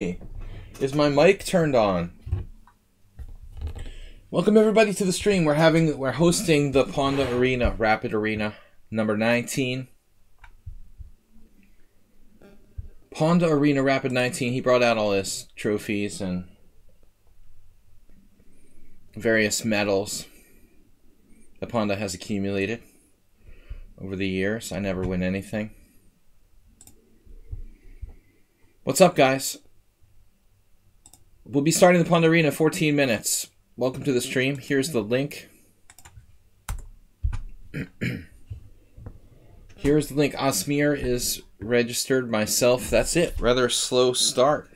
Is my mic turned on? Welcome everybody to the stream. We're hosting the Pawnda Arena, Rapid Arena, number 19. Pawnda Arena Rapid 19. He brought out all his trophies and various medals that Pawnda has accumulated over the years. I never win anything. What's up, guys? We'll be starting the Pawnda Arena in 14 minutes. Welcome to the stream. Here's the link. Here's the link. Asmir is registered. Myself. That's it. Rather slow start.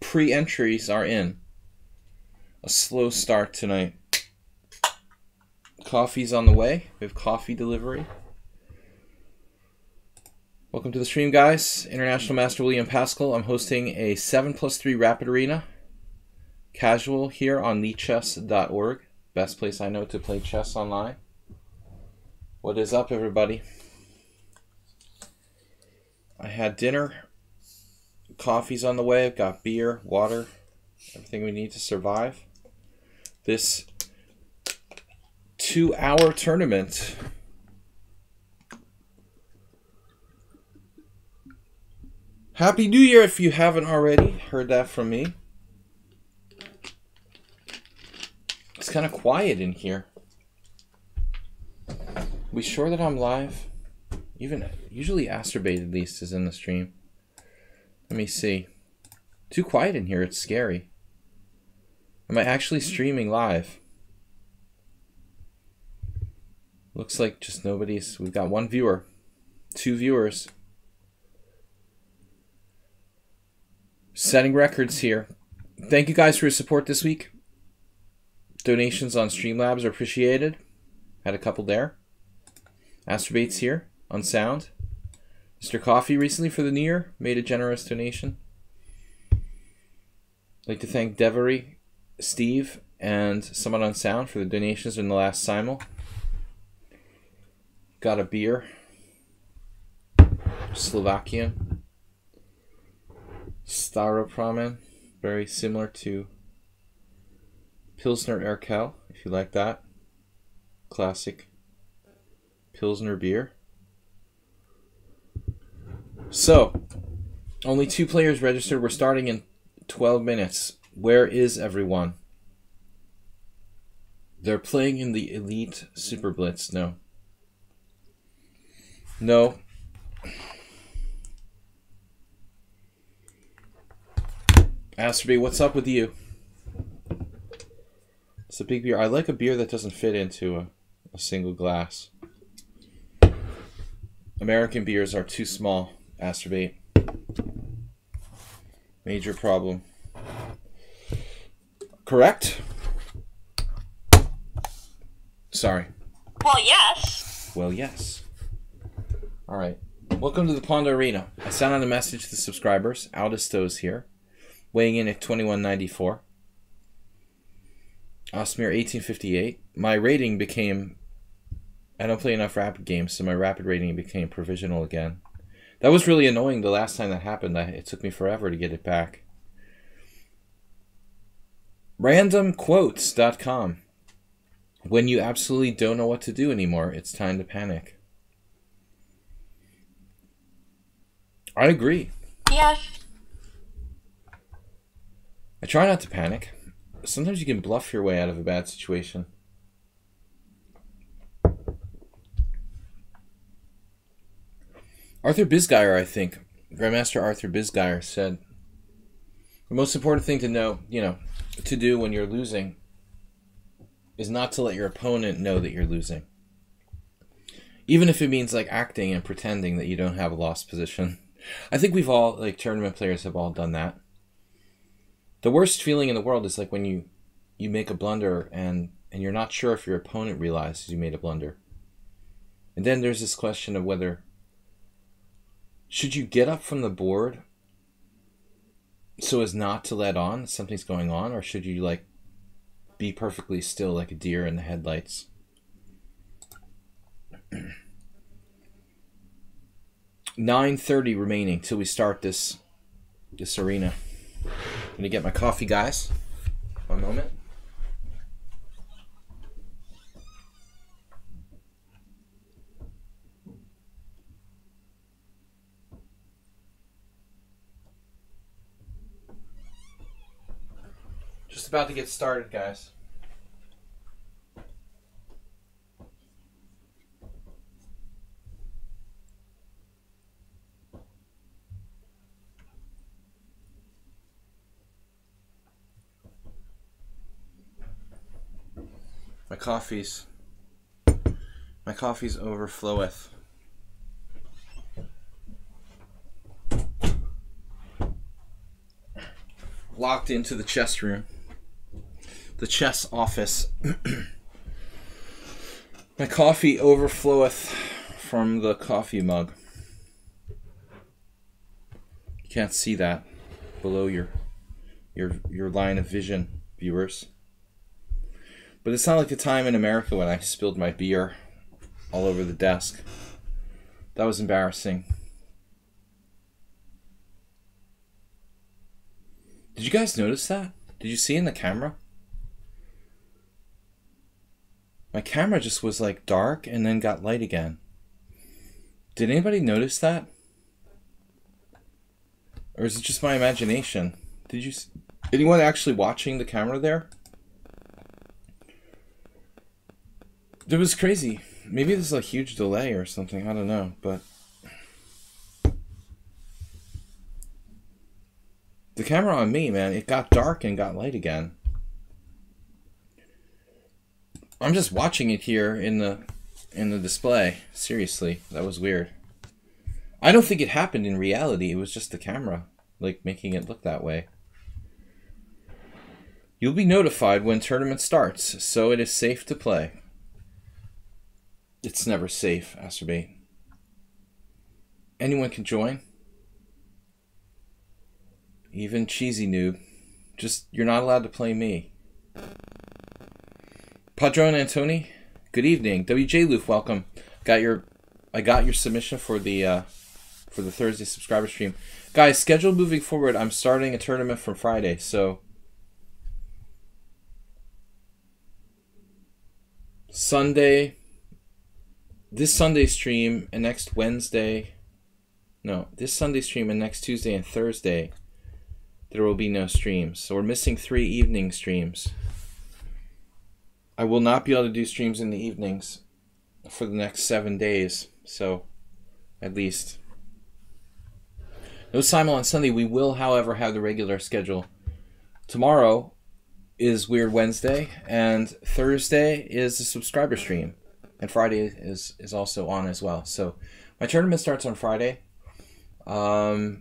Pre-entries are in. A slow start tonight. Coffee's on the way. We have coffee delivery. Welcome to the stream, guys. International Master William Paschall. I'm hosting a 7+3 Rapid Arena. Casual here on lichess.org. Best place I know to play chess online. What is up, everybody? I had dinner. Coffee's on the way. I've got beer, water, everything we need to survive this 2-hour tournament. Happy New Year if you haven't already heard that from me. It's kind of quiet in here. We sure that I'm live? Usually Asterbait at least is in the stream. Let me see. Too quiet in here, it's scary. Am I actually streaming live? Looks like just nobody's. We've got one viewer. 2 viewers. Setting records here. Thank you guys for your support this week. Donations on Streamlabs are appreciated. Had a couple there. Astrobait's here on sound. Mr. Coffee recently for the new year made a generous donation. I'd like to thank Devery, Steve, and someone on sound for the donations in the last simul. Got a beer. Slovakian. Staropramen. Very similar to Pilsner Urquell, if you like that. Classic Pilsner beer. So, only 2 players registered. We're starting in 12 minutes. Where is everyone? They're playing in the Elite Super Blitz. No. No. Asterby, what's up with you? It's a big beer. I like a beer that doesn't fit into a single glass. American beers are too small, Asterbate. Major problem. Correct? Sorry. Well, yes. Well, yes. Alright. Welcome to the Pawnda Arena. I sent out a message to the subscribers. Aldisto's here. Weighing in at 21.94. Osmir 1858. My rating became... I don't play enough rapid games, so my rapid rating became provisional again. That was really annoying the last time that happened. It took me forever to get it back. Randomquotes.com. When you absolutely don't know what to do anymore, it's time to panic. I agree. Yes. I try not to panic. Sometimes you can bluff your way out of a bad situation. Arthur Bisgeier, I think, Grandmaster Arthur Bisgeier said, the most important thing to know, to do when you're losing is not to let your opponent know that you're losing. Even if it means like acting and pretending that you don't have a lost position. I think we've all, like tournament players have all done that. The worst feeling in the world is like when you make a blunder and you're not sure if your opponent realizes you made a blunder. And then there's this question of whether should you get up from the board so as not to let on something's going on, or should you like be perfectly still like a deer in the headlights? 9:30 remaining till we start this arena. Gonna get my coffee, guys. One moment. Just about to get started, guys. My coffee's overfloweth. Locked into the chess room. The chess office. My coffee overfloweth from the coffee mug. You can't see that below your line of vision, viewers. But it's not like the time in America when I spilled my beer all over the desk. That was embarrassing. Did you guys notice that? Did you see in the camera? My camera just was like dark and then got light again. Did anybody notice that? Or is it just my imagination? Did you? Anyone actually watching the camera there? It was crazy. Maybe there's a huge delay or something. I don't know, but the camera on me, man, it got dark and got light again. I'm just watching it here in the display. Seriously, that was weird. I don't think it happened in reality. It was just the camera, like, making it look that way. You'll be notified when tournament starts, so it is safe to play. It's never safe, Acerbate. Anyone can join. Even cheesy noob. Just, you're not allowed to play me. Padron Antoni, good evening. WJ Loof, welcome. I got your submission for the Thursday subscriber stream. Guys, schedule moving forward. I'm starting a tournament from Friday, so this Sunday stream and next Wednesday. No, this Sunday stream and next Tuesday and Thursday, there will be no streams. So we're missing 3 evening streams. I will not be able to do streams in the evenings for the next 7 days. So, at least. No Simon on Sunday. We will, however, have the regular schedule. Tomorrow is Weird Wednesday, and Thursday is the subscriber stream. And Friday is also on as well. So, my tournament starts on Friday. I'll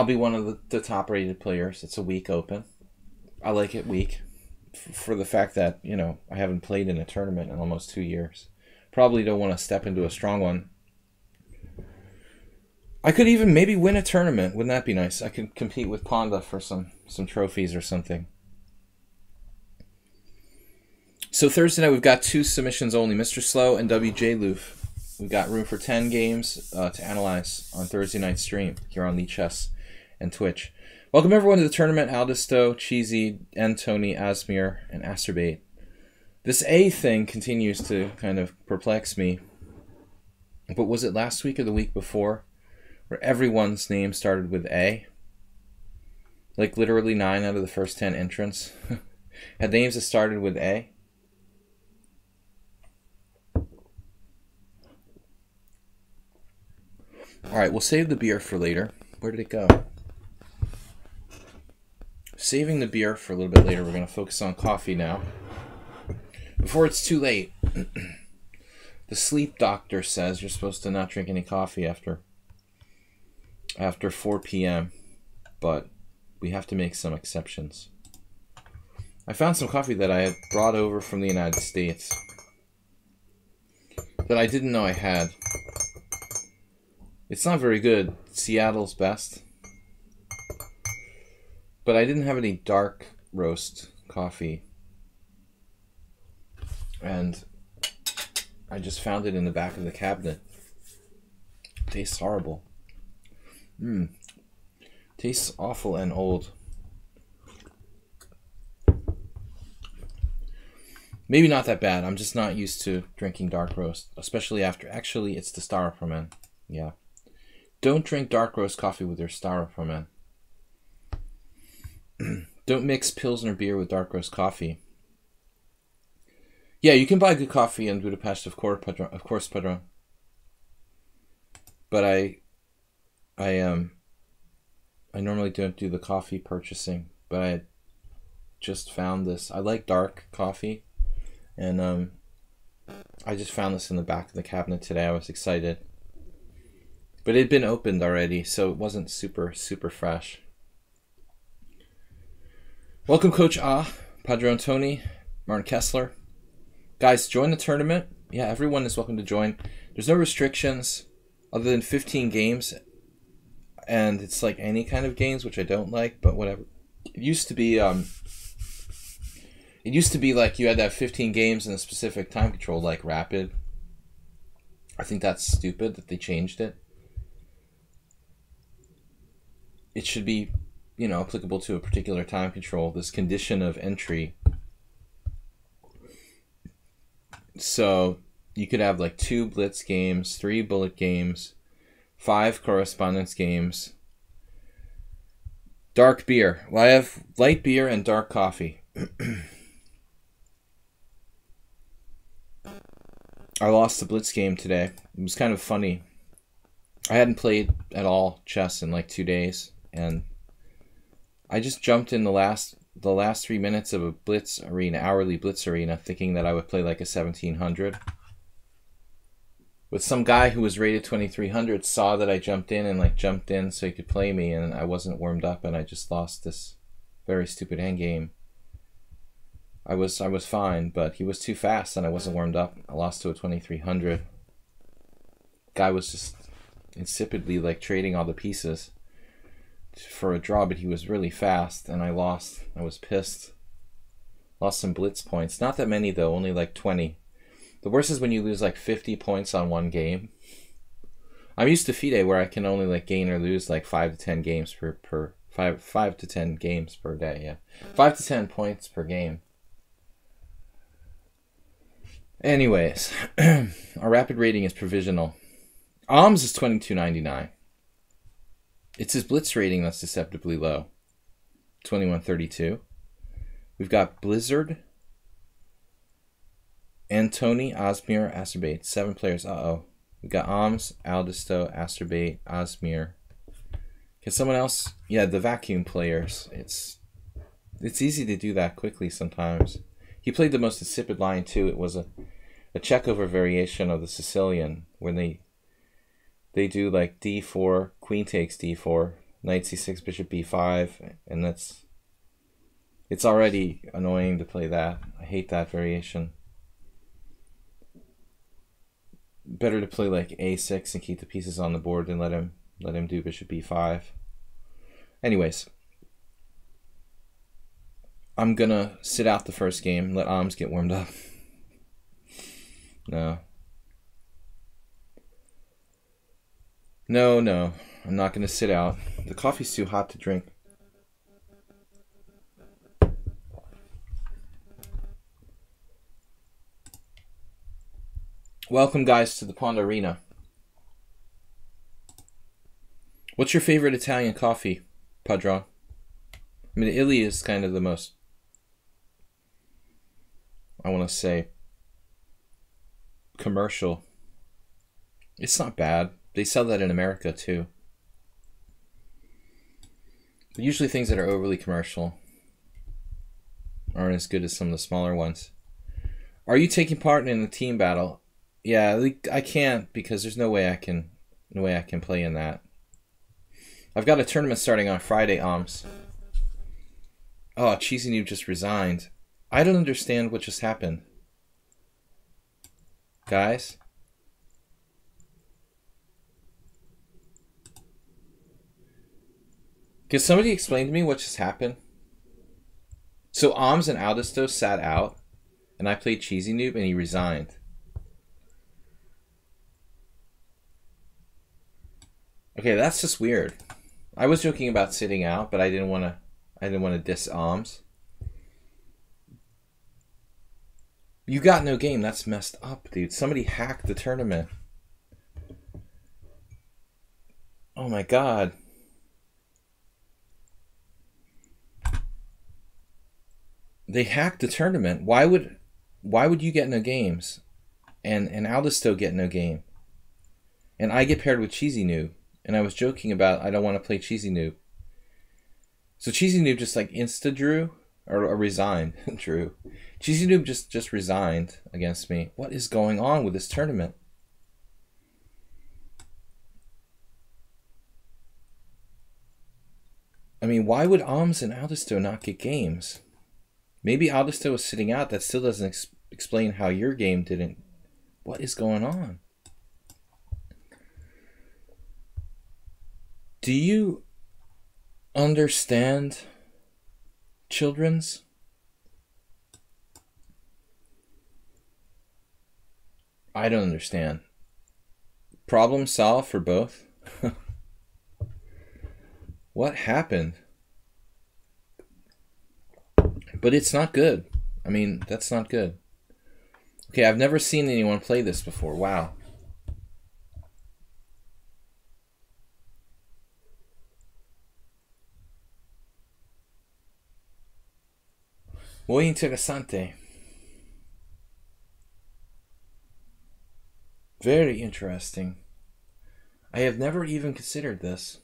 be one of the top rated players. It's a week open. I like it week for the fact that, you know, I haven't played in a tournament in almost 2 years. Probably don't want to step into a strong one. I could even maybe win a tournament. Wouldn't that be nice? I could compete with Pawnda for some trophies or something. So Thursday night we've got 2 submissions only. Mr. Slow and WJ Loof. We've got room for 10 games to analyze on Thursday night stream here on lichess and Twitch. Welcome everyone to the tournament. Aldisto, Cheesy, Antoni, Asmir, and Acerbate. This A thing continues to kind of perplex me. But was it last week or the week before where everyone's name started with A? Like literally 9 out of the first 10 entrants had names that started with A. Alright, we'll save the beer for later. Where did it go? Saving the beer for a little bit later. We're going to focus on coffee now. Before it's too late. The sleep doctor says you're supposed to not drink any coffee after 4 p.m. But we have to make some exceptions. I found some coffee that I had brought over from the United States that I didn't know I had. It's not very good. Seattle's best. But I didn't have any dark roast coffee. And I just found it in the back of the cabinet. Tastes horrible. Did Tastes awful and old. Maybe not that bad. I'm just not used to drinking dark roast, especially after. Actually, it's the styrofoam in. Yeah. Don't drink dark roast coffee with your styrofoam in. Don't mix Pilsner beer with dark roast coffee. Yeah, you can buy good coffee in Budapest, of course, Padron. But I normally don't do the coffee purchasing, but I just found this. I like dark coffee, and I just found this in the back of the cabinet today. I was excited. But it had been opened already, so it wasn't super fresh. Welcome, Coach Padron Tony, Martin Kessler. Guys, join the tournament. Yeah, everyone is welcome to join. There's no restrictions other than 15 games. And it's like any kind of games, which I don't like, but whatever. It used to be like you had to have 15 games in a specific time control, like Rapid. I think that's stupid that they changed it. It should be, applicable to a particular time control, this condition of entry. So you could have like 2 Blitz games, 3 Bullet games, 5 correspondence games. Dark beer. Well, I have light beer and dark coffee. I lost the Blitz game today. It was kind of funny. I hadn't played at all chess in like 2 days, and I just jumped in the last 3 minutes of a Blitz arena, hourly Blitz arena, thinking that I would play like a 1700. With some guy who was rated 2300 saw that I jumped in so he could play me, and I wasn't warmed up, and I just lost this very stupid endgame. I was fine, but he was too fast and I wasn't warmed up. I lost to a 2300. Guy was just insipidly like trading all the pieces for a draw, but he was really fast and I lost. I was pissed. Lost some Blitz points. Not that many though, only like 20. The worst is when you lose like 50 points on one game. I'm used to FIDE where I can only like gain or lose like 5 to 10 games per 5 to 10 games per day, yeah. 5 to 10 points per game. Anyways, our rapid rating is provisional. Alms is 22.99. It's his Blitz rating that's deceptively low. 21.32. We've got Blizzard, Antony, Osmir, Asterbate. 7 players. We got Alms, Aldisto, Asterbate, Osmir. Can someone else? Yeah, the vacuum players. It's easy to do that quickly sometimes. He played the most insipid line too. It was a checkover variation of the Sicilian when they do like d4, queen takes d4, knight c6, bishop b5, and it's already annoying to play that. I hate that variation. Better to play like a6 and keep the pieces on the board than let him do bishop b5. Anyways, I'm gonna sit out the first game, let Alms get warmed up. No, I'm not gonna sit out. The coffee's too hot to drink. Welcome, guys, to the Pawnda Arena. What's your favorite Italian coffee, Padron? I mean, Illy is kind of the most, I want to say, commercial. It's not bad. They sell that in America, too. But usually things that are overly commercial aren't as good as some of the smaller ones. Are you taking part in a team battle? Yeah, I can't because there's no way I can play in that. I've got a tournament starting on Friday, Alms. Oh, Cheesy Noob just resigned. I don't understand what just happened. Guys? Can somebody explain to me what just happened? So Alms and Aldisto sat out, and I played Cheesy Noob, and he resigned. Okay, that's just weird. I was joking about sitting out, but I didn't want to diss Alms. You got no game. That's messed up, dude. Somebody hacked the tournament. Oh my god. They hacked the tournament. Why would you get no games? And Aldous still get no game. And I get paired with Cheesy Noob. And I was joking about I don't want to play Cheesy Noob. So Cheesy Noob just like insta drew or resigned. Drew. Cheesy Noob just resigned against me. What is going on with this tournament? I mean, why would Alms and Aldisto not get games? Maybe Aldisto was sitting out. That still doesn't explain how your game didn't. What is going on? Do you understand children's? I don't understand. Problem solved for both? What happened? But it's not good. I mean, that's not good. Okay, I've never seen anyone play this before. Wow. Muy interesante. Very interesting. I have never even considered this.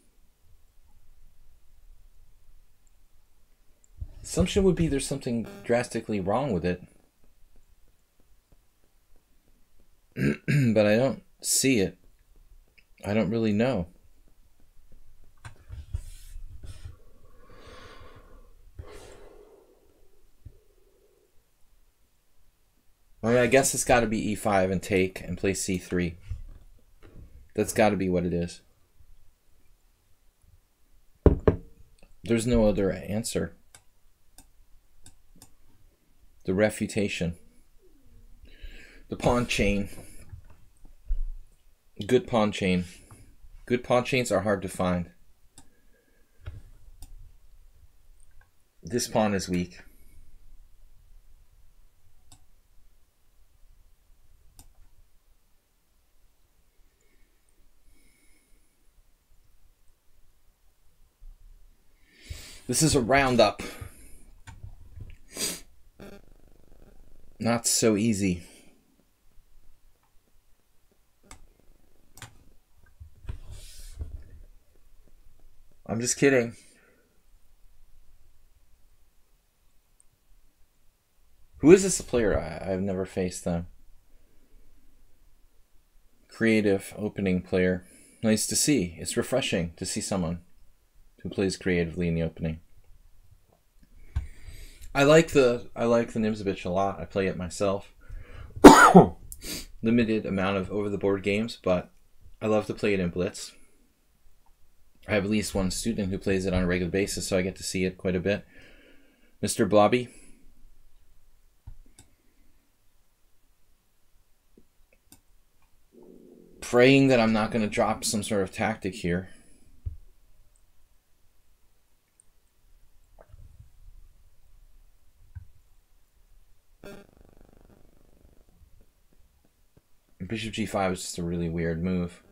Assumption would be there's something drastically wrong with it. But I don't see it. I don't really know. I mean, I guess it's got to be e5 and take and play c3. That's got to be what it is. There's no other answer. The refutation. The pawn chain. Good pawn chain. Good pawn chains are hard to find. This pawn is weak. This is a roundup. Not so easy. I'm just kidding. Who is this player? I've never faced them. Creative opening player. Nice to see. It's refreshing to see someone who plays creatively in the opening. I like the Nimzovich a lot. I play it myself. Limited amount of over-the-board games, but I love to play it in Blitz. I have at least one student who plays it on a regular basis, so I get to see it quite a bit. Mr. Blobby. Praying that I'm not going to drop some sort of tactic here. Bishop g5 is just a really weird move.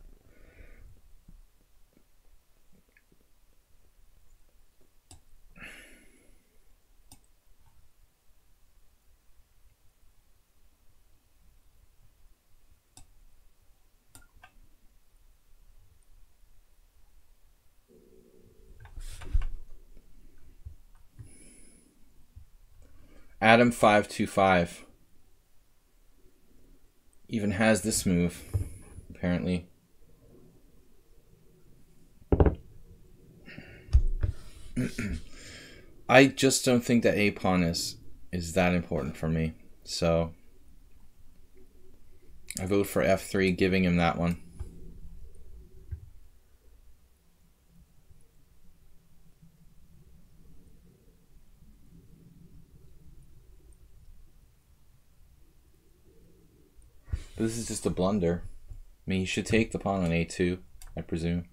Adam 525 even has this move, apparently. I just don't think that a pawn is that important for me, so I vote for f3, giving him that one. This is just a blunder. I mean, he should take the pawn on a2, I presume.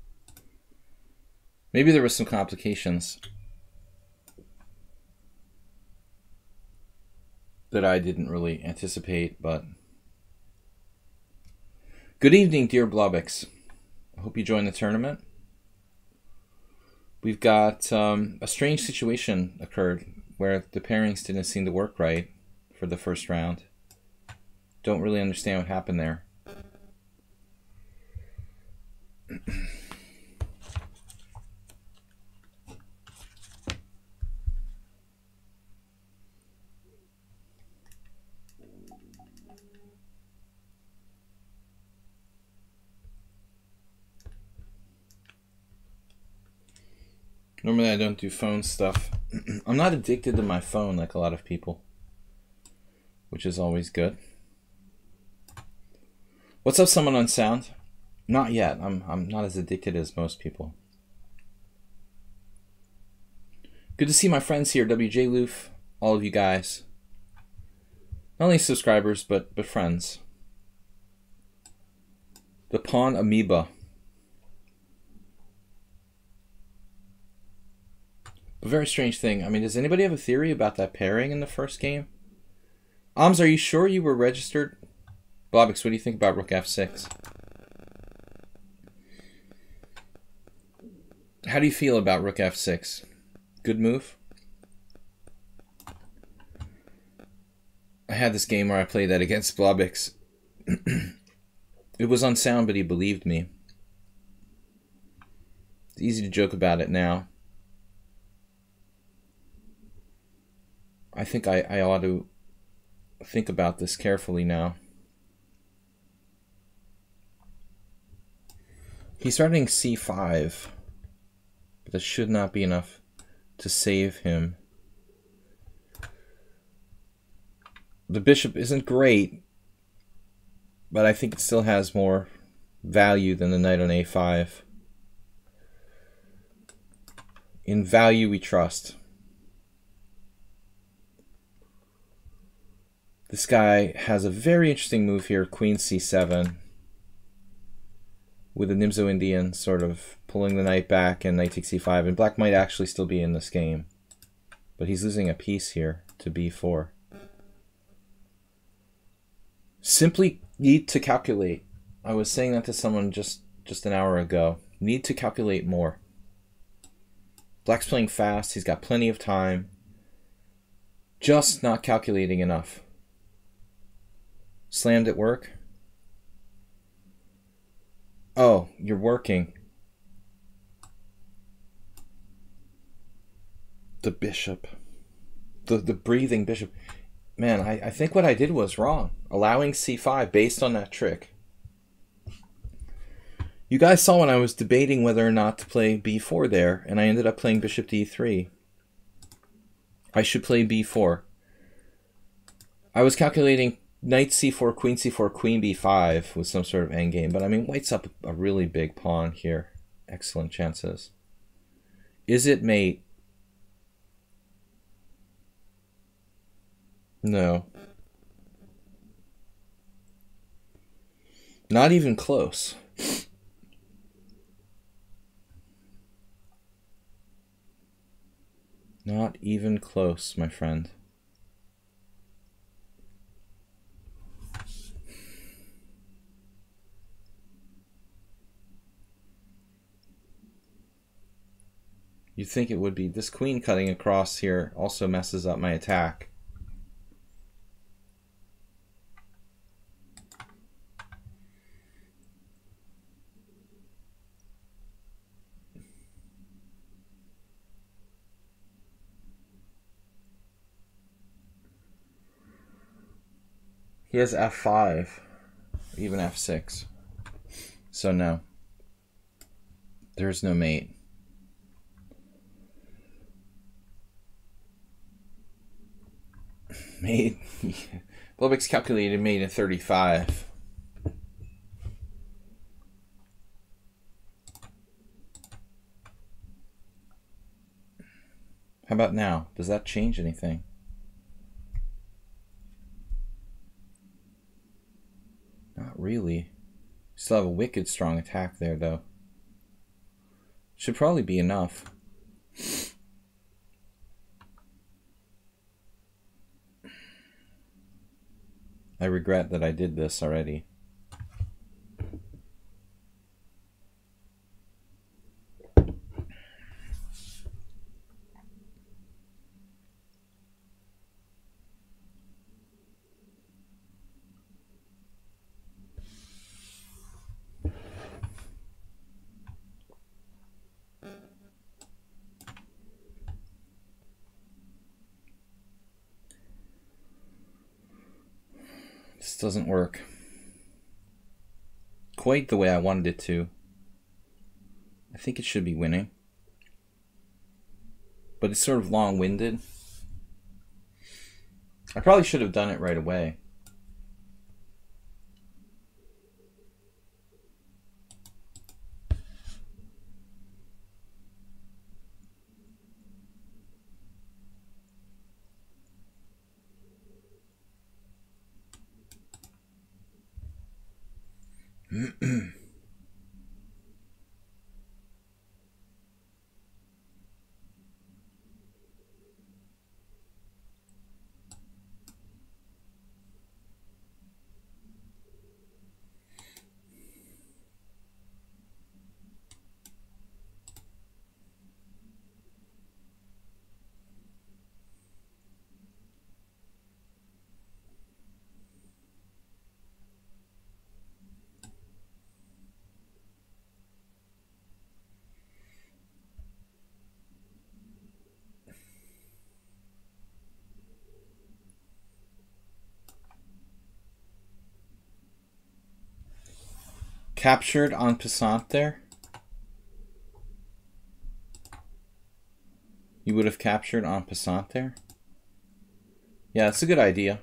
Maybe there was some complications that I didn't really anticipate, but... Good evening, dear Blobix. I hope you joined the tournament. We've got a strange situation occurred where the pairings didn't seem to work right for the first round. Don't really understand what happened there. Normally I don't do phone stuff. I'm not addicted to my phone like a lot of people, which is always good. What's up, someone on sound? Not yet. I'm not as addicted as most people. Good to see my friends here, WJ Loof, all of you guys. Not only subscribers, but friends. The Pawn Amoeba. A very strange thing. I mean, does anybody have a theory about that pairing in the first game? Oms, are you sure you were registered? Blobix, what do you think about Rook F6? How do you feel about Rook F6? Good move? I had this game where I played that against Blobix. It was unsound, but he believed me. It's easy to joke about it now. I think I ought to think about this carefully now. He's starting c5, but that should not be enough to save him. The bishop isn't great, but I think it still has more value than the knight on a5. In value we trust. This guy has a very interesting move here, queen c7, with the Nimzo Indian sort of pulling the knight back and knight takes c5, and black might actually still be in this game. But he's losing a piece here to b4. Simply need to calculate. I was saying that to someone just an hour ago. Need to calculate more. Black's playing fast, he's got plenty of time. Just not calculating enough. Slammed at work? Oh, you're working. The bishop. The breathing bishop. Man, I think what I did was wrong. Allowing c5 based on that trick. You guys saw when I was debating whether or not to play b4 there, and I ended up playing bishop d3. I should play b4. I was calculating knight c4, queen b5 with some sort of endgame. But I mean, white's up a really big pawn here. Excellent chances. Is it mate? No. Not even close. Not even close, my friend. You'd think it would be. This queen cutting across here also messes up my attack. He has f5, even f6. So no. There's no mate. Mate. Blobix calculated mate in 35. How about now? Does that change anything? Not really. Still have a wicked strong attack there, though. Should probably be enough. I regret that I did this already. This doesn't work quite the way I wanted it to. I think it should be winning, but it's sort of long-winded. I probably should have done it right away. Captured en passant there? You would have captured en passant there? Yeah, that's a good idea.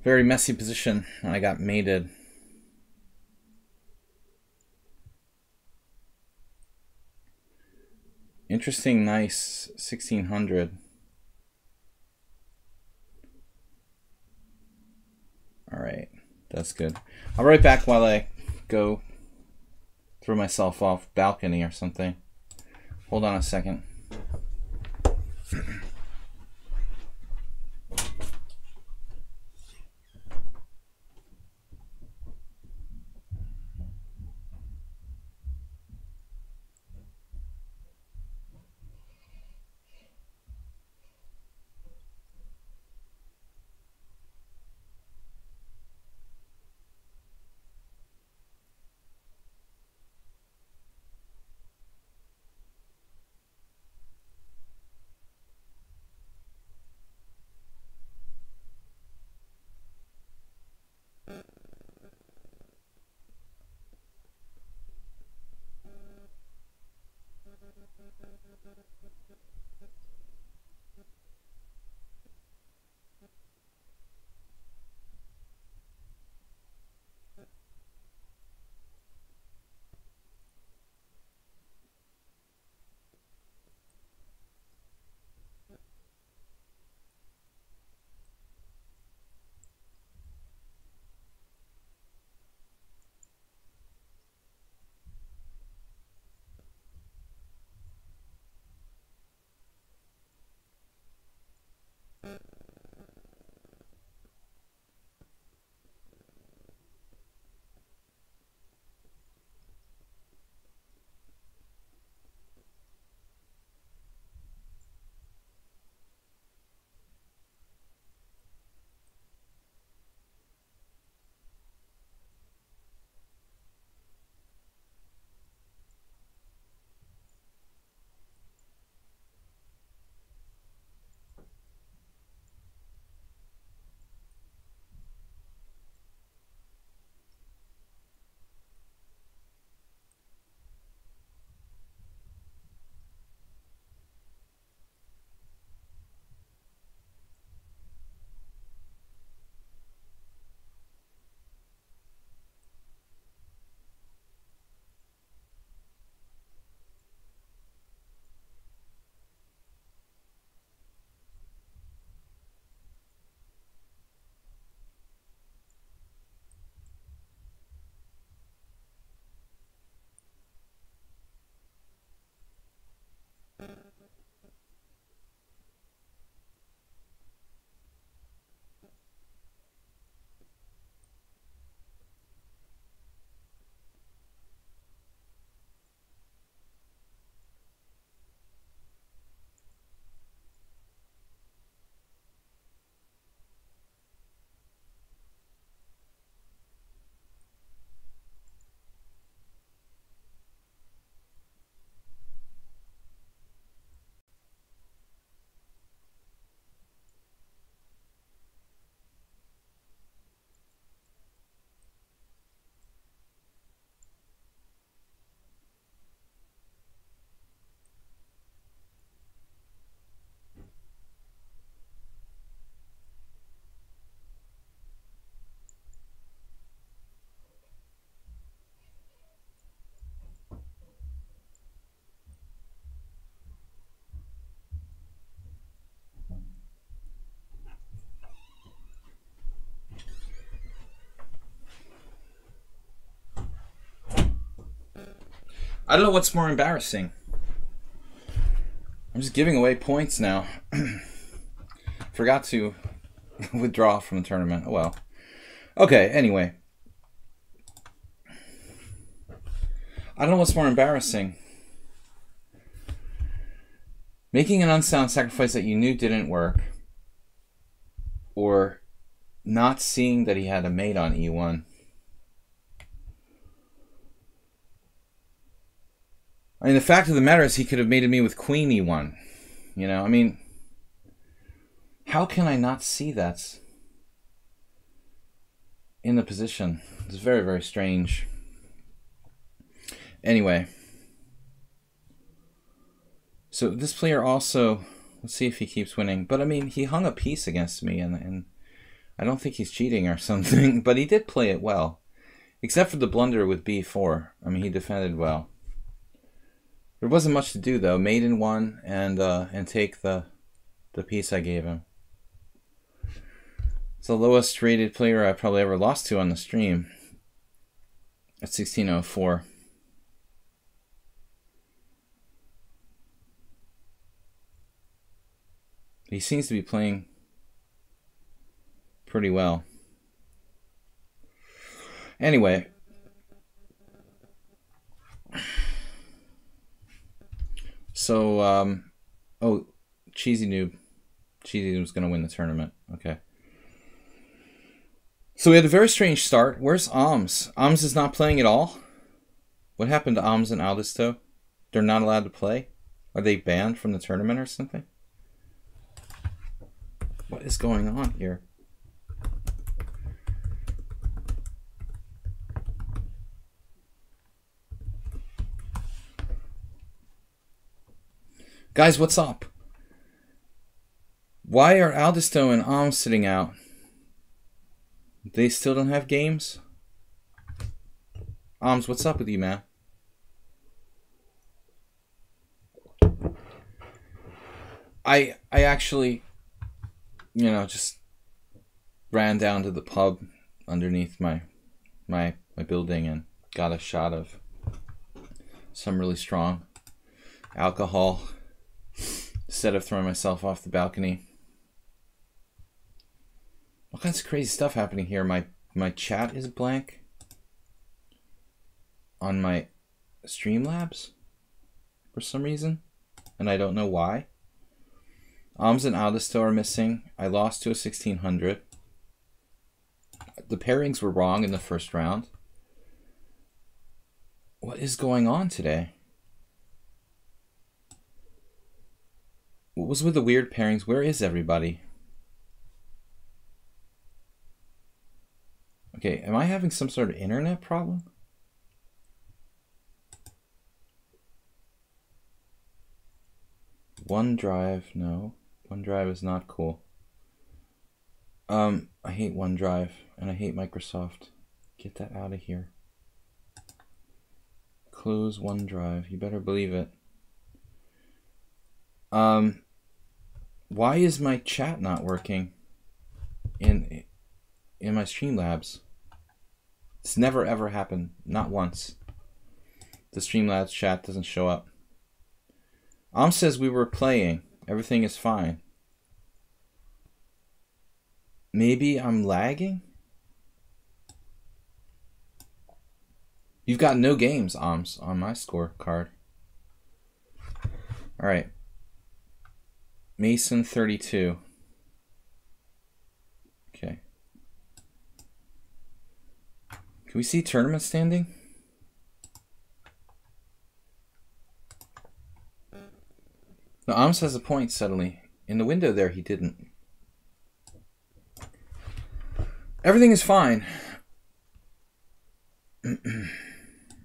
Very messy position, and I got mated. Interesting, nice 1600. Alright, that's good. I'll be right back while I go throw myself off balcony or something. Hold on a second. I don't know what's more embarrassing. I'm just giving away points now. Forgot to withdraw from the tournament. Oh well. Okay, anyway. I don't know what's more embarrassing. Making an unsound sacrifice that you knew didn't work. Or not seeing that he had a mate on e1. I mean, the fact of the matter is he could have mated me with queen e1. You know, I mean, how can I not see that in the position? It's very, very strange. Anyway. So this player also, let's see if he keeps winning. But I mean, he hung a piece against me, and I don't think he's cheating or something. But he did play it well. Except for the blunder with b4. I mean, he defended well. There wasn't much to do though. Mate in one and take the piece I gave him. It's the lowest rated player I probably ever lost to on the stream. At 1604. He seems to be playing pretty well. Anyway. So, oh, Cheesy Noob. Cheesy Noob's going to win the tournament. Okay. So we had a very strange start. Where's Alms? Alms is not playing at all? What happened to Alms and Aldisto? They're not allowed to play? Are they banned from the tournament or something? What is going on here? Guys, what's up? Why are Aldisto and Alms sitting out? They still don't have games? Alms, what's up with you, man? I actually, you know, just ran down to the pub underneath my building and got a shot of some really strong alcohol instead of throwing myself off the balcony. All kinds of crazy stuff happening here. My chat is blank on my Streamlabs for some reason, and I don't know why. Alms and Aldisto are missing. I lost to a 1600. The pairings were wrong in the first round. What is going on today? What was with the weird pairings? Where is everybody? Okay, am I having some sort of internet problem? OneDrive, no. OneDrive is not cool. I hate OneDrive and I hate Microsoft. Get that out of here. Close OneDrive. You better believe it. Why is my chat not working in my Streamlabs? It's never ever happened. Not once. The Streamlabs chat doesn't show up. Says we were playing. Everything is fine. Maybe I'm lagging? You've got no games, on my scorecard. Alright. Mason 32. Okay. Can we see tournament standing? No, Ams has a point suddenly. In the window there, he didn't. Everything is fine.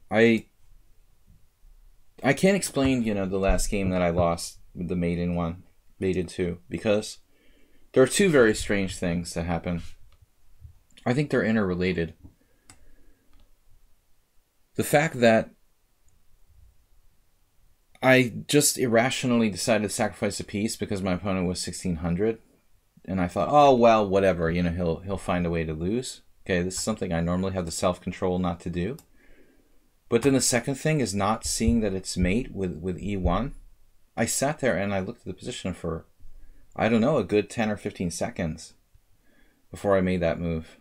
I can't explain, you know, the last game that I lost with the maiden one, maiden two, because there are two very strange things that happen. I think they're interrelated. The fact that I just irrationally decided to sacrifice a piece because my opponent was 1600, and I thought, oh well, whatever, you know, he'll find a way to lose. Okay, this is something I normally have the self-control not to do. But then the second thing is not seeing that it's mate with e1. I sat there and I looked at the position for, I don't know, a good 10 or 15 seconds before I made that move.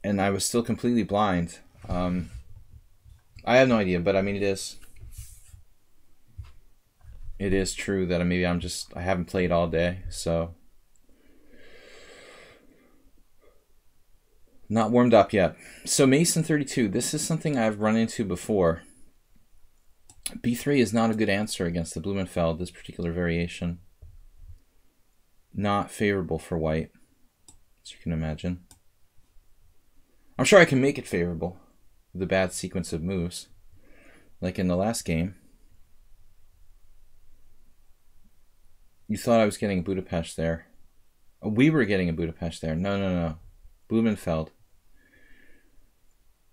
And I was still completely blind. I have no idea, but I mean, it is true that maybe I haven't played all day, so not warmed up yet. So Mason 32, this is something I've run into before. B3 is not a good answer against the Blumenfeld, this particular variation. Not favorable for white, as you can imagine. I'm sure I can make it favorable with a bad sequence of moves, like in the last game. You thought I was getting a Budapest there. Oh, we were getting a Budapest there. No. Blumenfeld.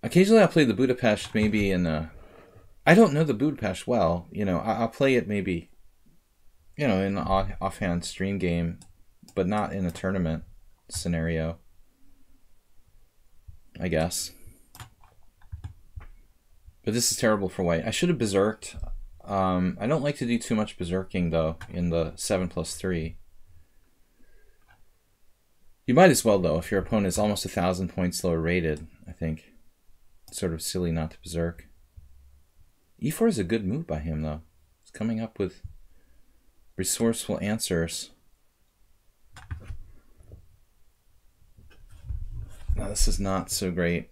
Occasionally I'll play the Budapest maybe in a... I don't know the Budapest well. You know, I'll play it maybe, you know, in an offhand stream game, but not in a tournament scenario, I guess. But this is terrible for white. I should have berserked. I don't like to do too much berserking, though, in the 7+3. You might as well, though, if your opponent is almost 1,000 points lower rated, I think. It's sort of silly not to berserk. E4 is a good move by him, though. He's coming up with resourceful answers. Now, this is not so great.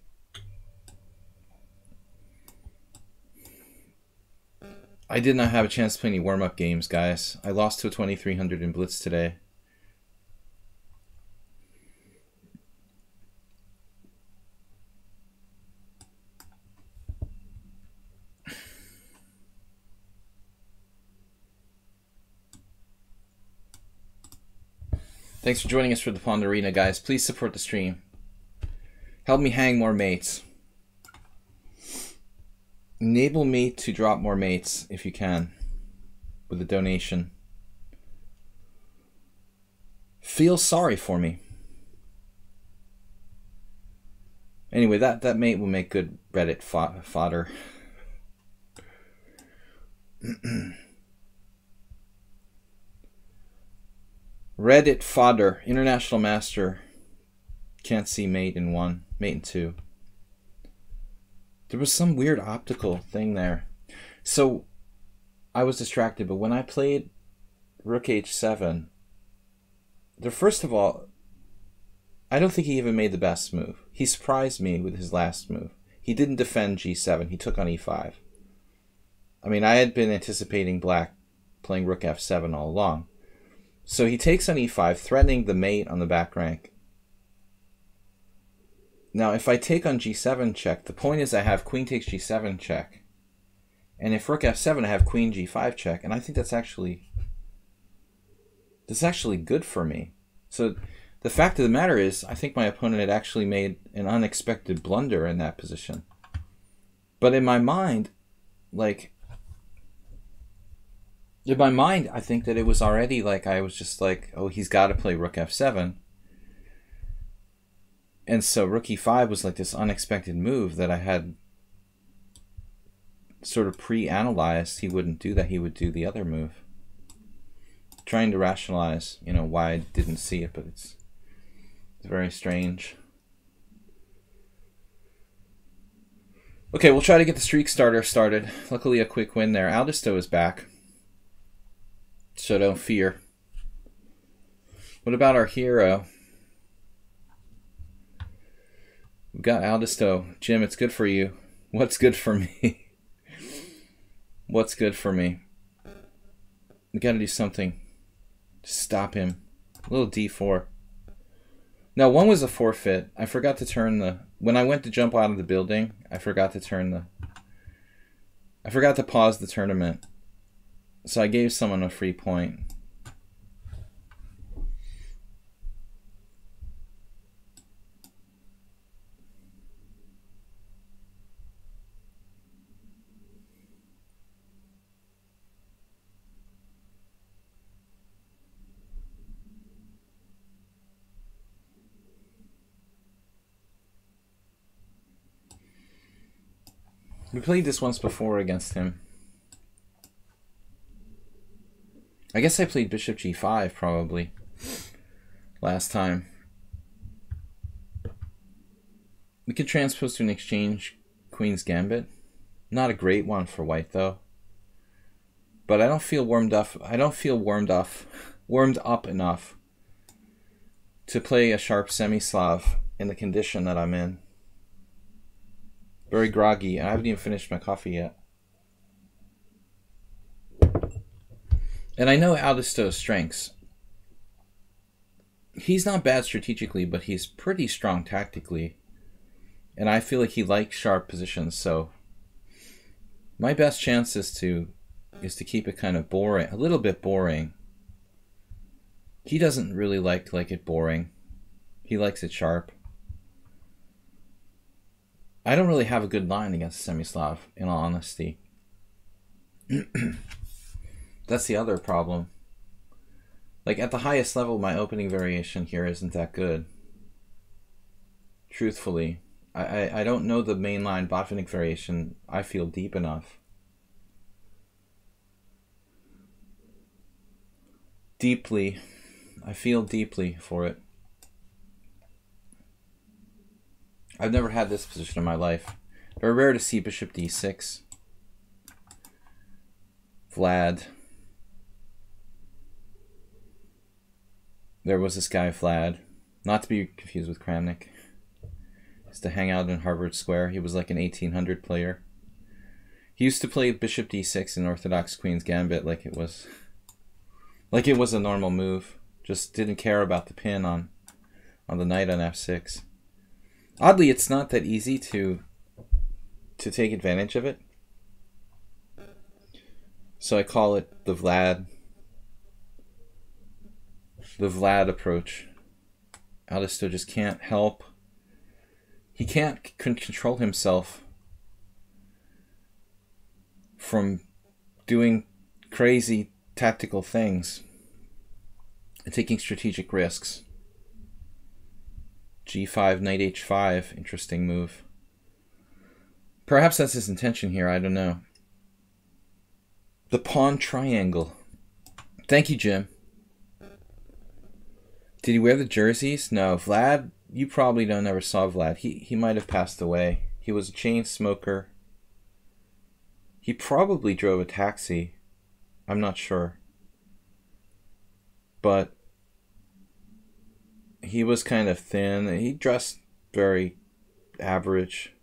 I did not have a chance to play any warm-up games, guys. I lost to a 2300 in Blitz today. Thanks for joining us for the Pawnda Arena, guys. Please support the stream. Help me hang more mates. Enable me to drop more mates if you can with a donation. Feel sorry for me. Anyway, that mate will make good Reddit fodder. Reddit fodder. International Master. Can't see mate in 1. Mate in 2. There was some weird optical thing there. So I was distracted, but when I played Rook H7, first of all, I don't think he even made the best move. He surprised me with his last move. He didn't defend G7. He took on E5. I mean, I had been anticipating black playing Rook F7 all along. So he takes on E5, threatening the mate on the back rank. Now, if I take on G7 check, the point is I have Queen takes G7 check. And if Rook F7, I have Queen G5 check. And I think that's actually good for me. So the fact of the matter is, I think my opponent had actually made an unexpected blunder in that position. But in my mind, I think that it was already like, I was just like, oh, he's got to play Rook F7. And so Rook E5 was like this unexpected move that I had sort of pre-analyzed. He wouldn't do that. He would do the other move. Trying to rationalize, you know, why I didn't see it, but it's very strange. Okay, we'll try to get the streak starter started. Luckily, a quick win there. Aldisto is back, so don't fear. What about our hero? We've got Aldisto. Jim, it's good for you. What's good for me? What's good for me? We got to do something to stop him. A little D4. Now, one was a forfeit. I forgot to turn the... When I went to jump out of the building, I forgot to turn the... I forgot to pause the tournament. So I gave someone a free point. We played this once before against him. I guess I played bishop g5 probably last time. We could transpose to an exchange queen's gambit. Not a great one for white though. But I don't feel warmed up. I don't feel warmed up enough to play a sharp semi-Slav in the condition that I'm in. Very groggy. I haven't even finished my coffee yet. And I know Aldisto's strengths. He's not bad strategically, but he's pretty strong tactically. And I feel like he likes sharp positions, so my best chance is to keep it kind of boring, a little bit boring. He doesn't really like it boring. He likes it sharp. I don't really have a good line against Semi-Slav, in all honesty. That's the other problem. Like, at the highest level, my opening variation here isn't that good. Truthfully. I don't know the mainline Botvinnik variation, I feel, deep enough. Deeply. I feel deeply for it. I've never had this position in my life. Very rare to see bishop d6. Vlad. There was this guy, Vlad. Not to be confused with Kramnik. Used to hang out in Harvard Square. He was like an 1800 player. He used to play bishop d6 in Orthodox Queen's Gambit like it was a normal move. Just didn't care about the pin on the knight on f6. Oddly, it's not that easy to take advantage of it. So I call it the Vlad approach. Aldisto just can't help. He can't control himself from doing crazy tactical things and taking strategic risks. g5, knight h5, interesting move. Perhaps that's his intention here, I don't know. The pawn triangle. Thank you, Jim. Did he wear the jerseys? No. Vlad, you probably never saw Vlad. He might have passed away. He was a chain smoker. He probably drove a taxi. I'm not sure. But he was kind of thin. He dressed very average.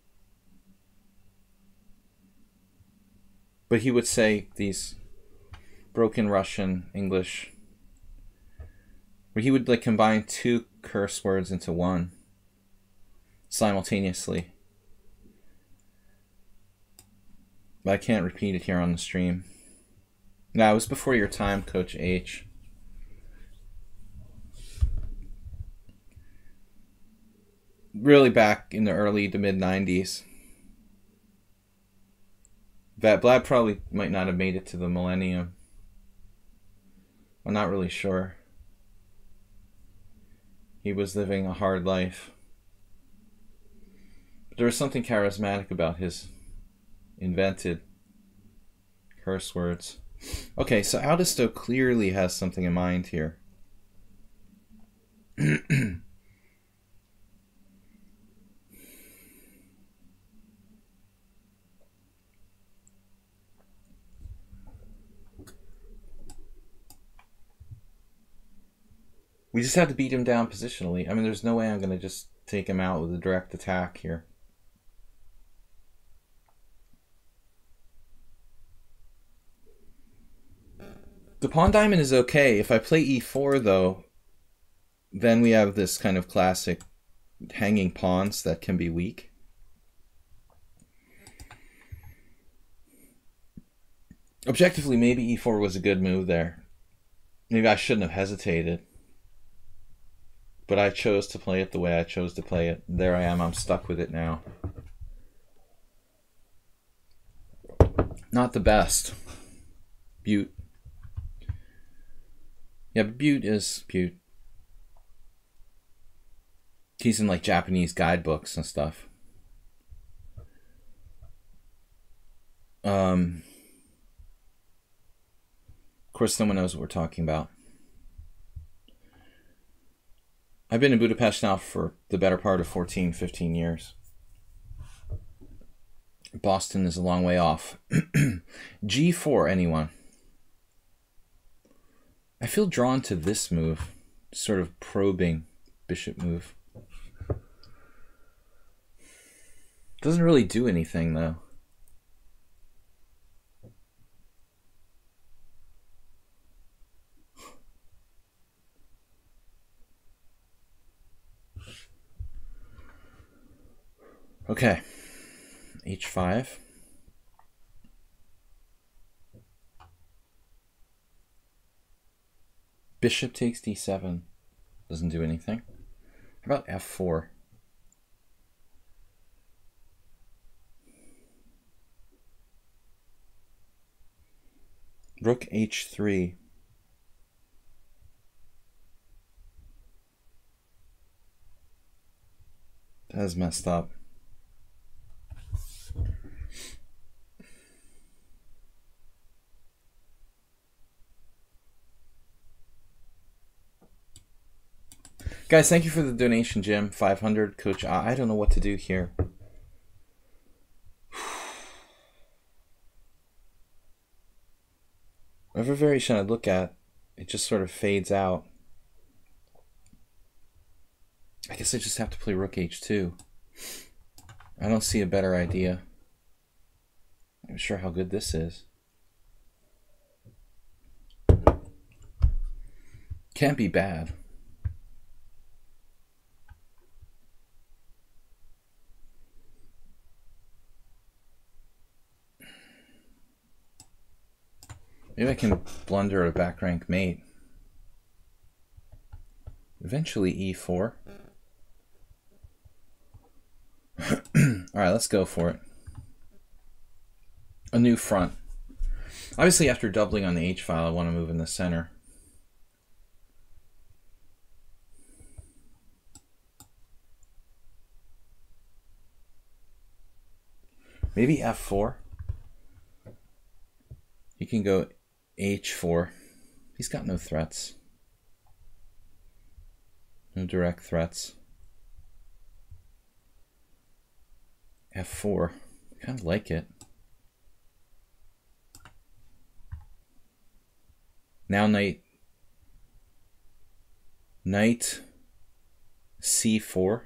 But he would say these broken Russian, English, where he would like combine two curse words into one simultaneously. But I can't repeat it here on the stream. No, it was before your time, Coach H. Really back in the early to mid 90s. That Vlad probably might not have made it to the millennium. I'm not really sure. He was living a hard life. But there was something charismatic about his invented curse words. Okay, so Aldisto clearly has something in mind here. We just have to beat him down positionally. I mean, there's no way I'm going to just take him out with a direct attack here. The pawn diamond is okay. If I play e4, though, then we have this kind of classic hanging pawns that can be weak. Objectively, maybe e4 was a good move there. Maybe I shouldn't have hesitated. But I chose to play it the way I chose to play it. There I am. I'm stuck with it now. Not the best. Butte. Yeah, but Butte is Butte. He's in like Japanese guidebooks and stuff. Of course, no one knows what we're talking about. I've been in Budapest now for the better part of 14, 15 years. Boston is a long way off. G4, anyone? I feel drawn to this move, sort of probing bishop move. Doesn't really do anything, though. Okay, h5. Bishop takes d7. Doesn't do anything. How about f4? Rook h3. That is messed up. Guys, thank you for the donation, Jim. 500, Coach. I don't know what to do here. Every variation I look at, it just sort of fades out. I guess I just have to play Rook h2. I don't see a better idea. I'm not sure how good this is. Can't be bad. Maybe I can blunder a back rank mate. Eventually e4. Alright, let's go for it. A new front. Obviously, after doubling on the H file, I want to move in the center. Maybe f4. He can go h4. He's got no threats. No direct threats. f4. Kind of like it. Now knight c4.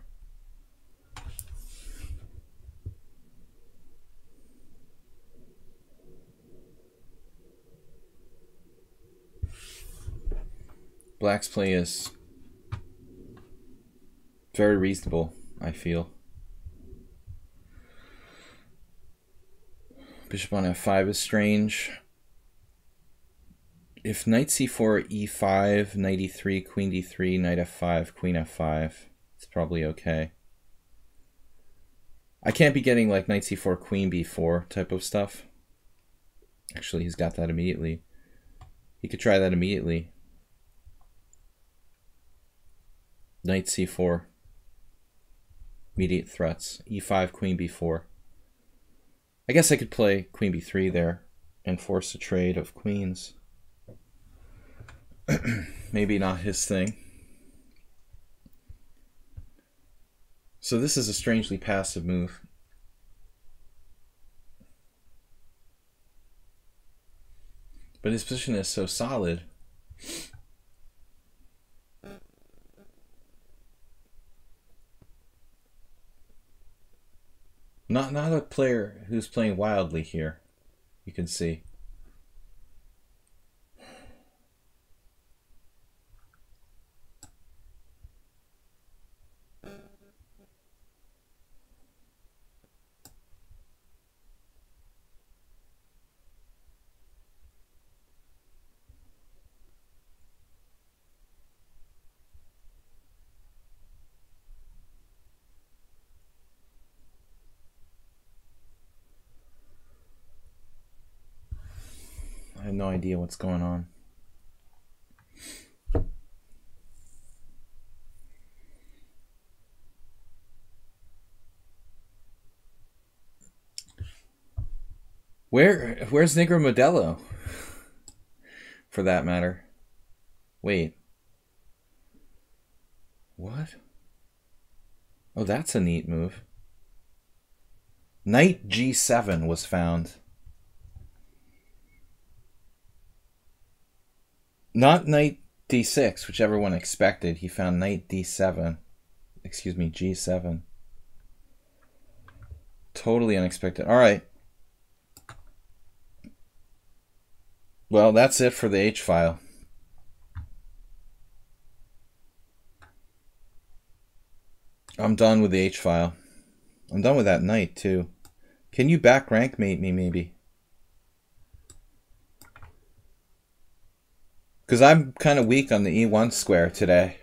Black's play is very reasonable, I feel. Bishop on f5 is strange. If knight c4, e5, knight e3, queen d3, knight f5, queen f5, it's probably okay. I can't be getting like knight c4, queen b4 type of stuff. Actually, he's got that immediately. He could try that immediately. Knight c4. Immediate threats. e5, queen b4. I guess I could play queen b3 there and force a trade of queens. Maybe not his thing. So this is a strangely passive move. But his position is so solid. Not a player who's playing wildly here, you can see. I have no idea what's going on. Where's Negro Modelo? For that matter. Wait. What? Oh, that's a neat move. Knight G7 was found. Not Knight D6, which everyone expected. He found Knight D7. Excuse me, G7. Totally unexpected. All right. Well, that's it for the H file. I'm done with the H file. I'm done with that knight, too. Can you back rank mate me, maybe? Because I'm kind of weak on the E1 square today.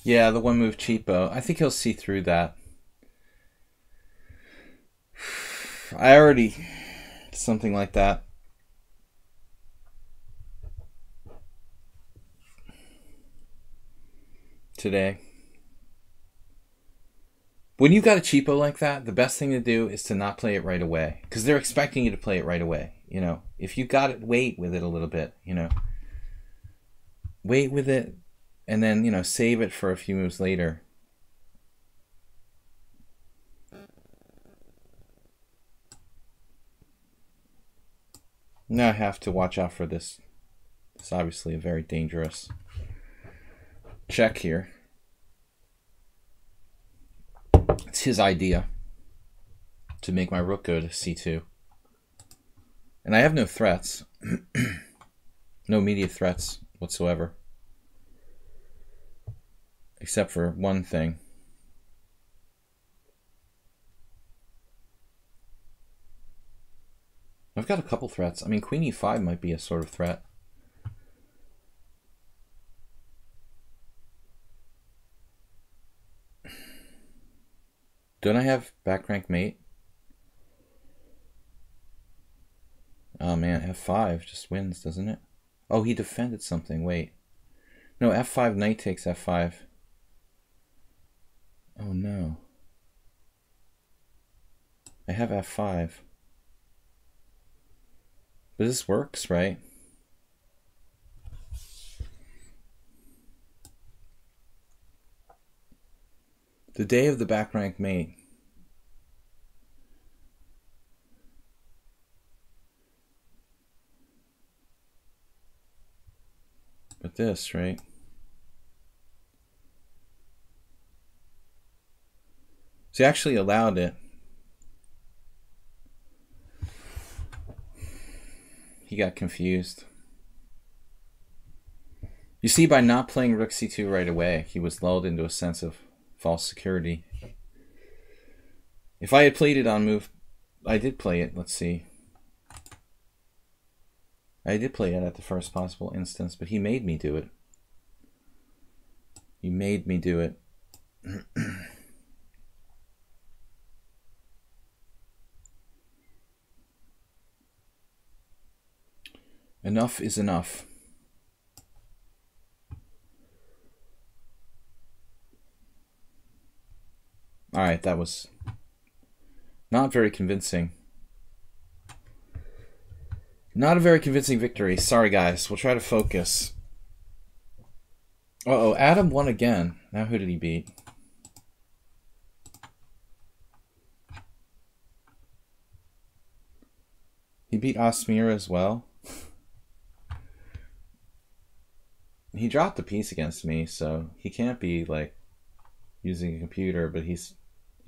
Yeah, the one move cheapo. I think he'll see through that. I already... something like that. Today. When you got a cheapo like that, the best thing to do is to not play it right away. Because they're expecting you to play it right away. You know, if you got it, wait with it a little bit, you know. Wait with it, and then, you know, save it for a few moves later. Now I have to watch out for this. It's obviously a very dangerous check here. It's his idea to make my rook go to c2. And I have no threats. No immediate threats whatsoever. Except for one thing. I've got a couple threats. I mean, queen e5 might be a sort of threat. Don't I have back rank mate? Oh man, f5 just wins, doesn't it? Oh, he defended something. Wait. No, f5, knight takes f5. Oh no. I have f5. But this works, right? The day of the back rank mate. But this, right? So he actually allowed it. He got confused. You see, by not playing rook c2 right away, he was lulled into a sense of false security. If I had played it on move, I did play it, let's see. I did play it at the first possible instance, but he made me do it. He made me do it. Enough is enough. All right, that was not very convincing. Not a very convincing victory. Sorry, guys. We'll try to focus. Uh-oh, Adam won again. Now who did he beat? He beat Osmir as well. He dropped a piece against me, so he can't be like using a computer, but he's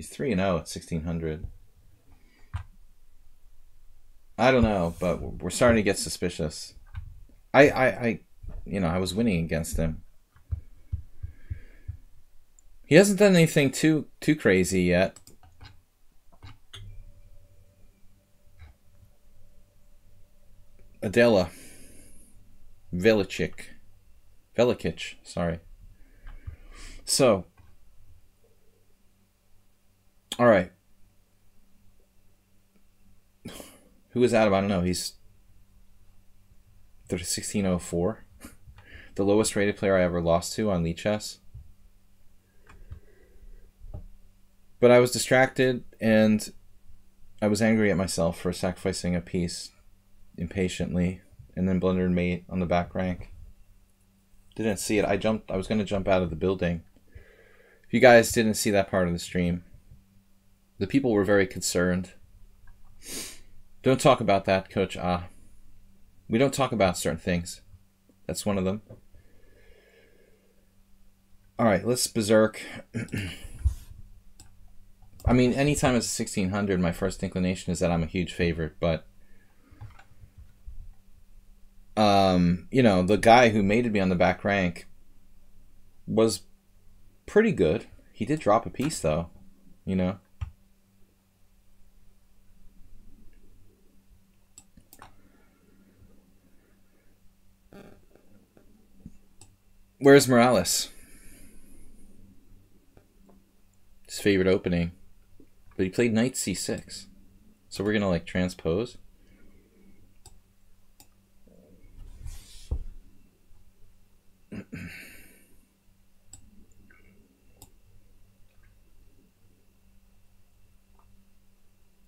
3-0 at 1600. I don't know, but we're starting to get suspicious. I was winning against him. He hasn't done anything too crazy yet. Adela Velikic, sorry. So, all right. Who is Adam? I don't know. He's 1604. The lowest rated player I ever lost to on lichess. But I was distracted and I was angry at myself for sacrificing a piece impatiently and then blundered mate on the back rank. Didn't see it. I was going to jump out of the building. If you guys didn't see that part of the stream, the people were very concerned. Don't talk about that, Coach Ah. We don't talk about certain things. That's one of them. All right, let's berserk. I mean, anytime it's 1600, my first inclination is that I'm a huge favorite, but the guy who mated me on the back rank was pretty good. He did drop a piece though, Where's Morales? His favorite opening. But he played knight c6. So we're going to transpose.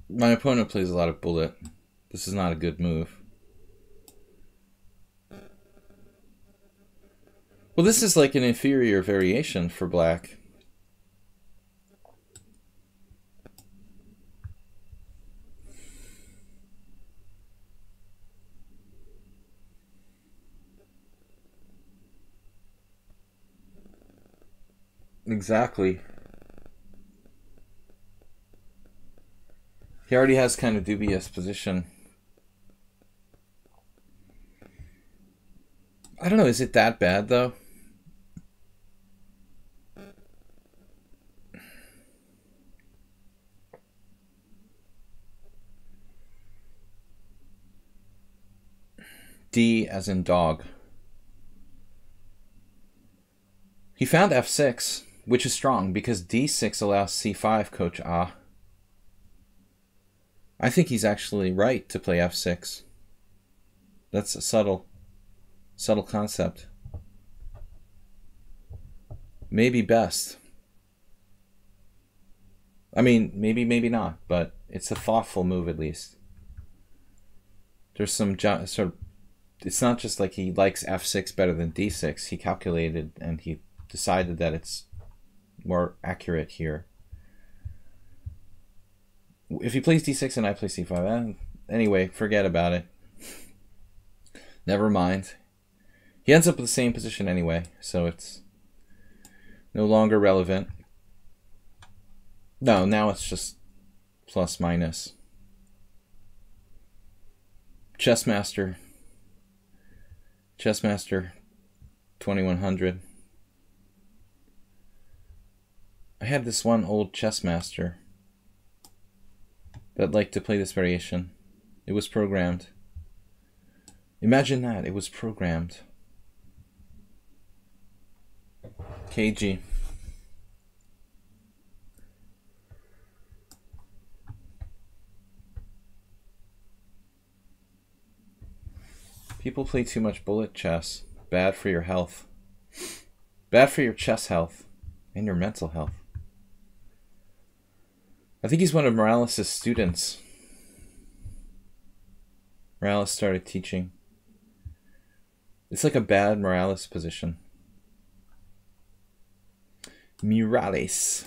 My opponent plays a lot of bullet. This is not a good move. Well, this is like an inferior variation for black. Exactly. He already has kind of dubious position. I don't know, is it that bad though? D as in dog. He found f6, which is strong because d6 allows c5, Coach Ah. I think he's actually right to play f6. That's a subtle concept. Maybe best. I mean, maybe not, but it's a thoughtful move at least. There's some sort of, it's not just like he likes f6 better than d6. He calculated and he decided that it's more accurate here. If he plays d6 and I play c5, anyway, forget about it. Never mind. He ends up with the same position anyway, so it's no longer relevant. No, now it's just plus minus. Chessmaster 2100. I had this one old chessmaster that liked to play this variation. It was programmed. Imagine that, it was programmed. KG. People play too much bullet chess. Bad for your health. Bad for your chess health and your mental health. I think he's one of Morales' students. Morales started teaching. It's like a bad Morales position. Morales.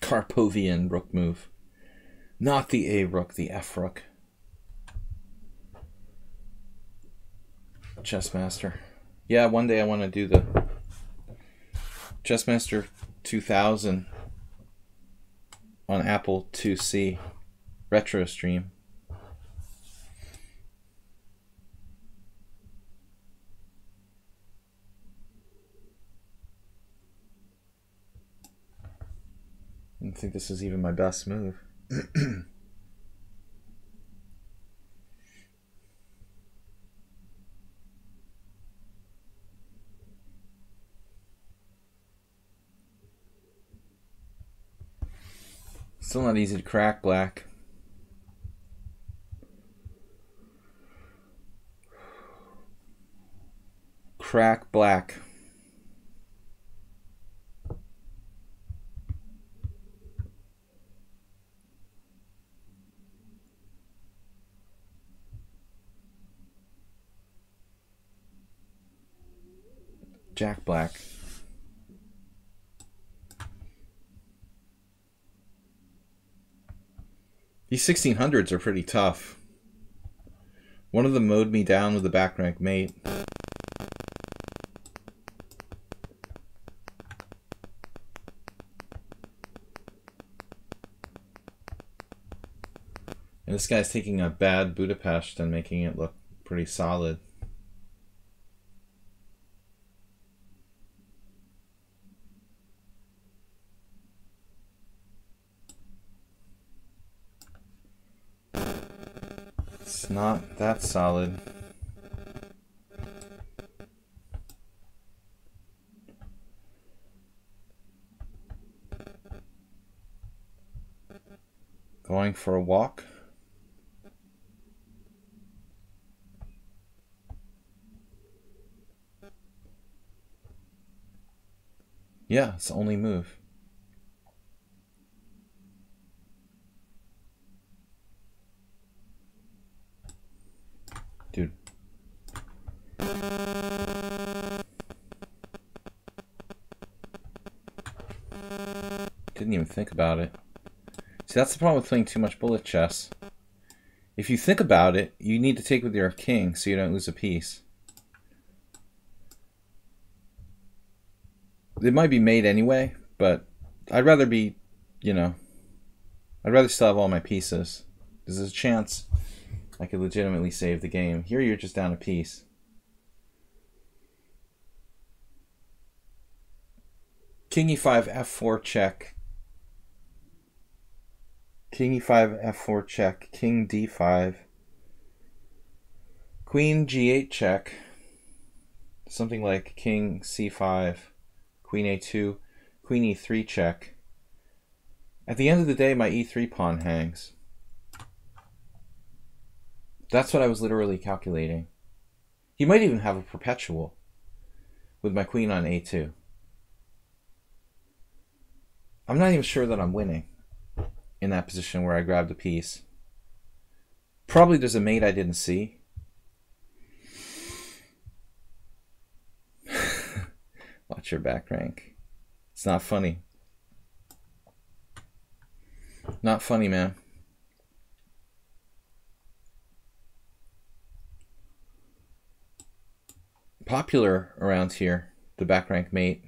Karpovian rook move. Not the A rook, the F rook. Chessmaster. Yeah, one day I want to do the Chessmaster 2000 on Apple IIc retro stream. I don't think this is even my best move. Still not easy to crack black. Crack black. Jack black. These 1600s are pretty tough. One of them mowed me down with the back rank mate. And this guy's taking a bad Budapest and making it look pretty solid. It's not that solid. Going for a walk. Yeah, it's the only move. Dude. Didn't even think about it. See, that's the problem with playing too much bullet chess. If you think about it, you need to take with your king so you don't lose a piece. It might be made anyway, but I'd rather be, you know, I'd rather still have all my pieces. There's a chance I could legitimately save the game. Here you're just down a piece. King e5, f4 check. King e5, f4 check. King d5. Queen g8 check. Something like king c5. Queen a2. Queen e3 check. At the end of the day, my e3 pawn hangs. That's what I was literally calculating. He might even have a perpetual with my queen on a2. I'm not even sure that I'm winning in that position where I grabbed a piece. Probably there's a mate I didn't see. Watch your back rank. It's not funny. Not funny, man. Popular around here, the back rank mate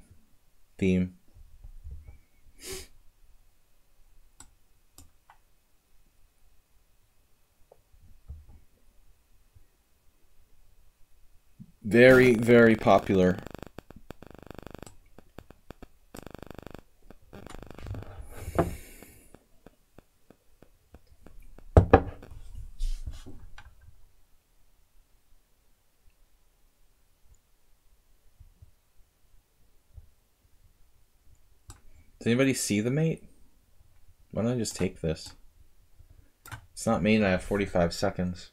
theme. Very, very popular. Does anybody see the mate? Why don't I just take this? It's not mate and I have 45 seconds.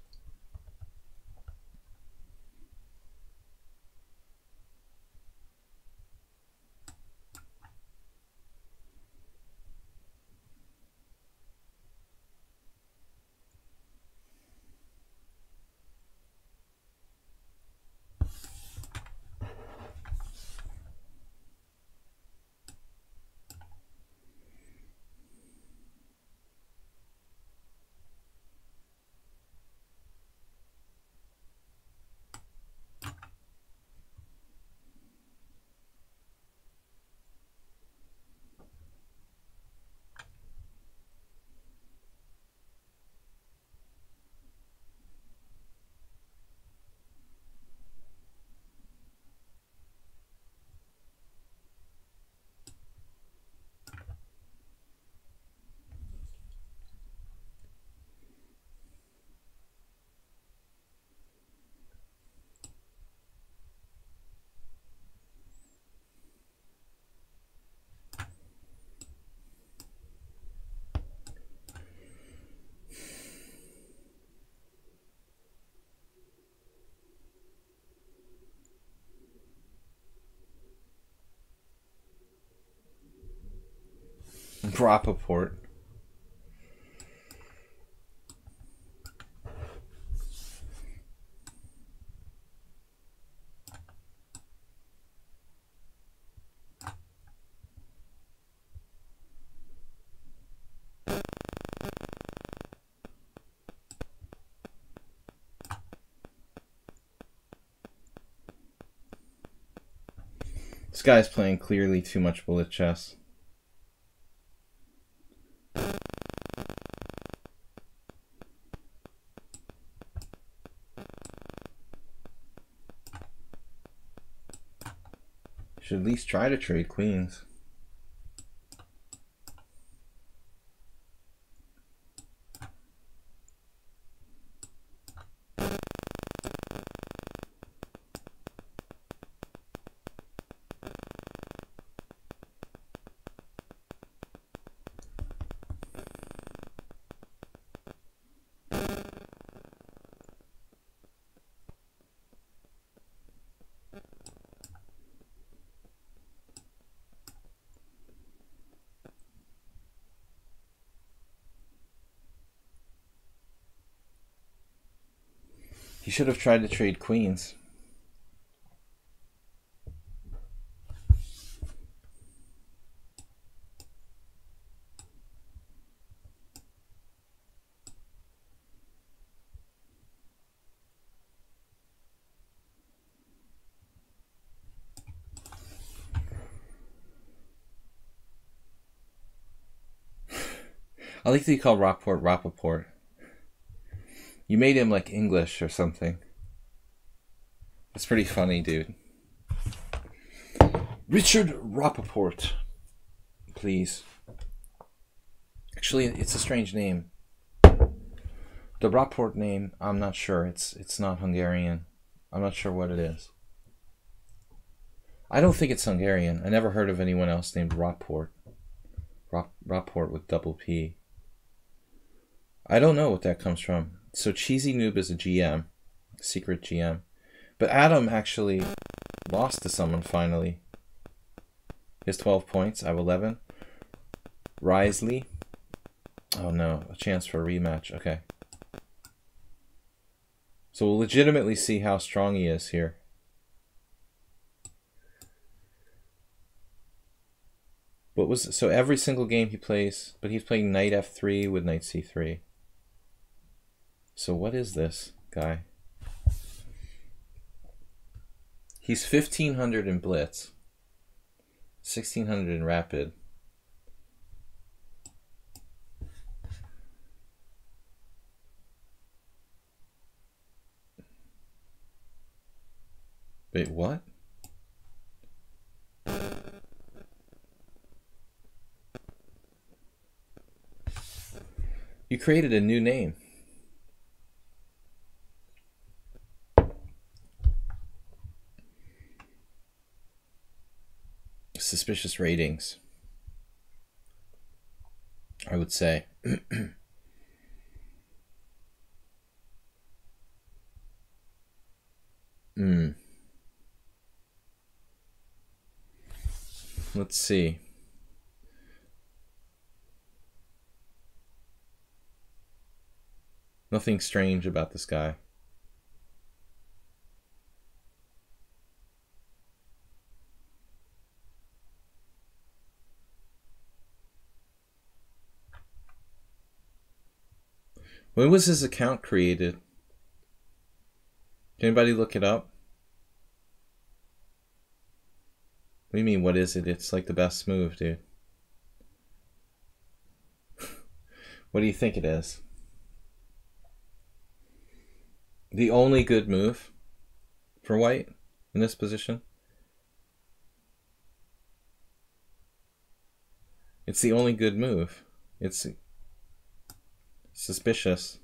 Rappaport. This guy's playing clearly too much bullet chess. Should at least try to trade queens. He should have tried to trade queens. I like that you call Rockport Rappaport. You made him like English or something. That's pretty funny, dude. Richard Rappaport, please. Actually, it's a strange name. The Rapport name, I'm not sure. It's not Hungarian. I'm not sure what it is. I don't think it's Hungarian. I never heard of anyone else named Rapport. Rapport with double P. I don't know what that comes from. So Cheesy Noob is a GM, secret GM. But Adam actually lost to someone finally. He has 12 points. I have 11. Risley. Oh no, a chance for a rematch. Okay. So we'll legitimately see how strong he is here. So every single game he plays, but he's playing knight f3 with knight c3. So what is this guy? He's 1500 in blitz, 1600 in rapid. Wait, what? You created a new name. Suspicious ratings, I would say. Let's see. Nothing strange about this guy. When was his account created? Can anybody look it up? What do you mean, what is it? It's like the best move, dude. What do you think it is? The only good move for white in this position? It's the only good move. It's suspicious.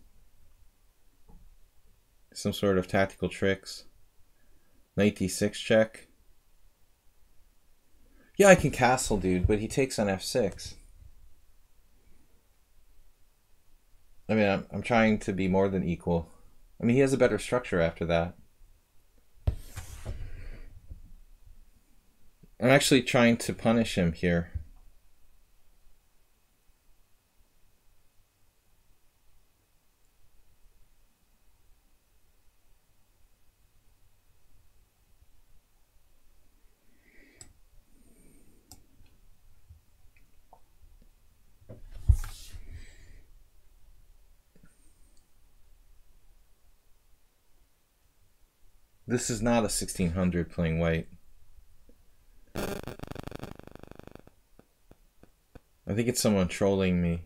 Some sort of tactical tricks. Knight d6 check. Yeah, I can castle, dude, but he takes on f6. I mean, I'm trying to be more than equal. I mean, he has a better structure after that. I'm actually trying to punish him here. This is not a 1600 playing white. I think it's someone trolling me.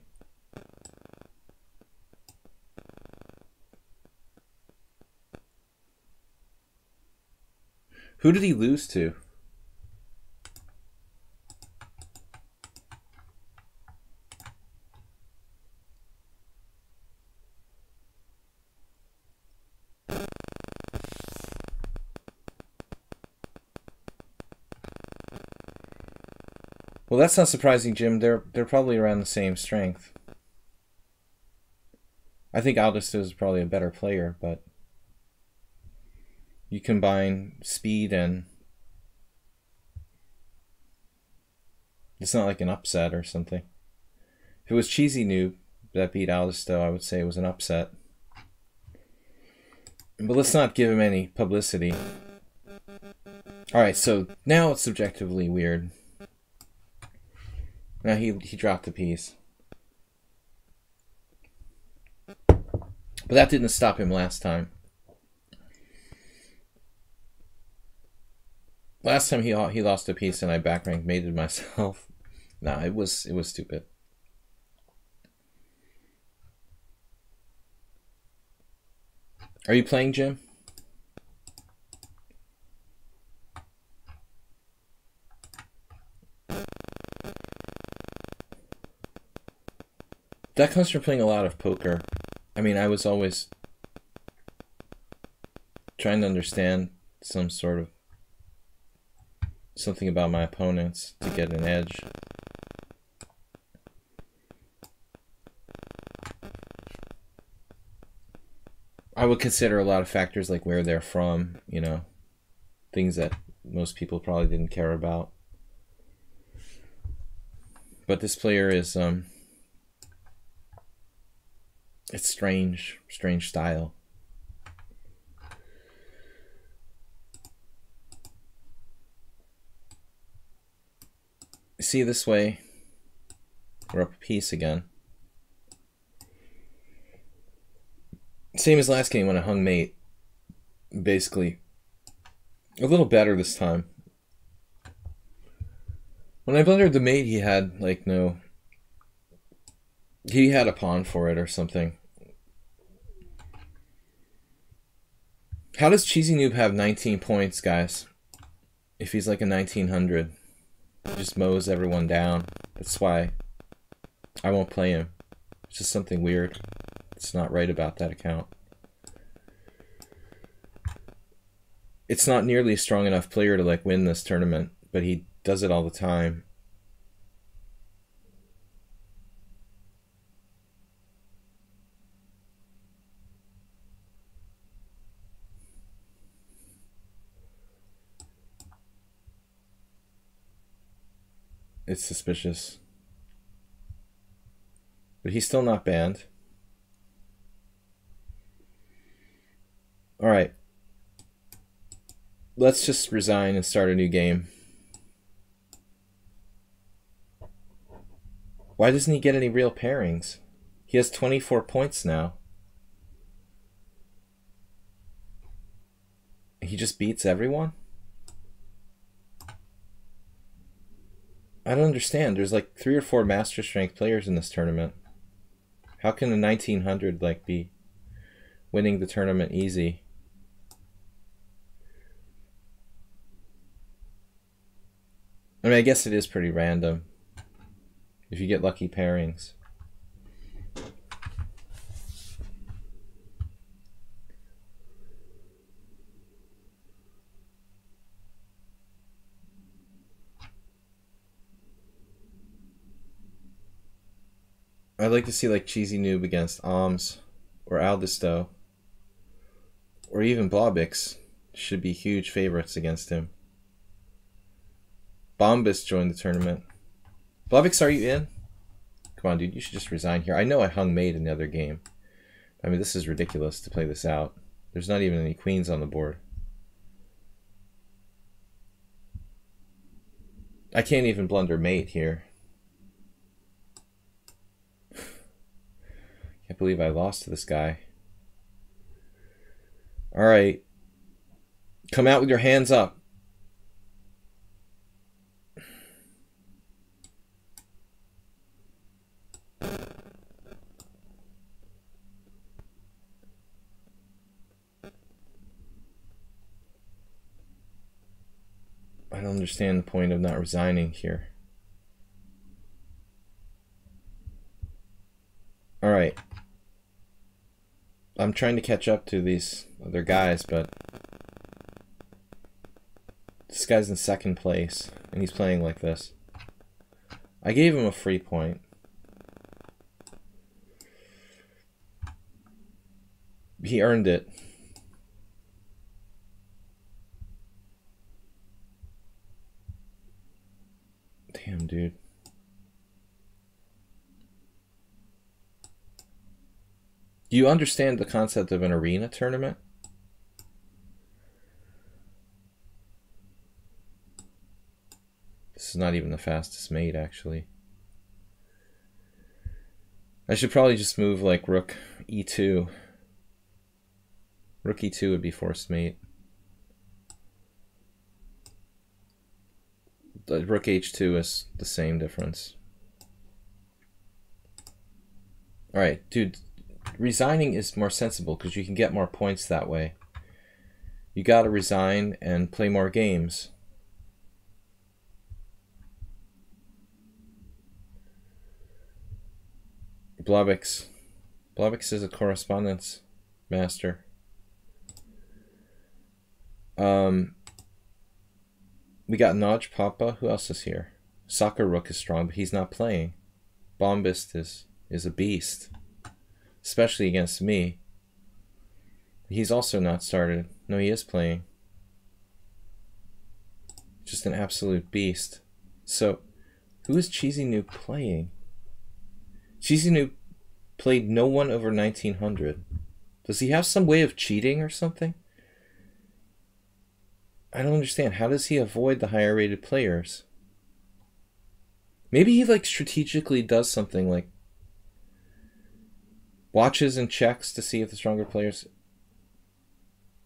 Who did he lose to? Well, that's not surprising, Jim. They're probably around the same strength. I think Aldous is probably a better player, but you combine speed and it's not like an upset or something. If it was Cheesy Noob that beat Aldous, though, I would say it was an upset. But let's not give him any publicity. Alright, so now it's subjectively weird. Now he dropped the piece. But that didn't stop him last time. Last time he lost a piece and I back-ranked mated myself. Nah, it was stupid. Are you playing, Jim? That comes from playing a lot of poker. I mean, I was always trying to understand some sort of something about my opponents to get an edge. I would consider a lot of factors like where they're from, you know, things that most people probably didn't care about. But this player is it's strange style. See, this way we're up a piece again. Same as last game when I hung mate. Basically a little better this time. When I blundered the mate, he had like he had a pawn for it or something. How does Cheesy Noob have 19 points, guys? If he's like a 1900, he just mows everyone down. That's why I won't play him. It's just something weird. It's not right about that account. It's not nearly a strong enough player to like win this tournament, but he does it all the time. It's suspicious. But he's still not banned. Alright. Let's just resign and start a new game. Why doesn't he get any real pairings? He has 24 points now. He just beats everyone? I don't understand. There's like 3 or 4 master strength players in this tournament. How can a 1900 like be winning the tournament easy? I mean, I guess it is pretty random if you get lucky pairings. I'd like to see like Cheesy Noob against Alms or Aldisto or even Blobix should be huge favorites against him. Bombus joined the tournament. Blobix, are you in? Come on, dude, you should just resign here. I know I hung mate in the other game. I mean, this is ridiculous to play this out. There's not even any queens on the board. I can't even blunder mate here. Can't believe I lost to this guy. Alright. Come out with your hands up. I don't understand the point of not resigning here. Alright. I'm trying to catch up to these other guys, but this guy's in second place, and he's playing like this. I gave him a free point. He earned it. Damn, dude. Do you understand the concept of an arena tournament? This is not even the fastest mate, actually. I should probably just move like rook e2. Rook e2 would be forced mate. The rook h2 is the same difference. Alright, dude. Resigning is more sensible because you can get more points that way. You gotta resign and play more games. Blobix. Blobix is a correspondence master. We got Nodge Papa. Who else is here? Soccer Rook is strong, but he's not playing. Bombist is a beast. Especially against me. He's also not started. No, he is playing. Just an absolute beast. So, who is Cheesy Noob playing? Cheesy Noob played no one over 1900. Does he have some way of cheating or something? I don't understand. How does he avoid the higher rated players? Maybe he like strategically does something like watches and checks to see if the stronger players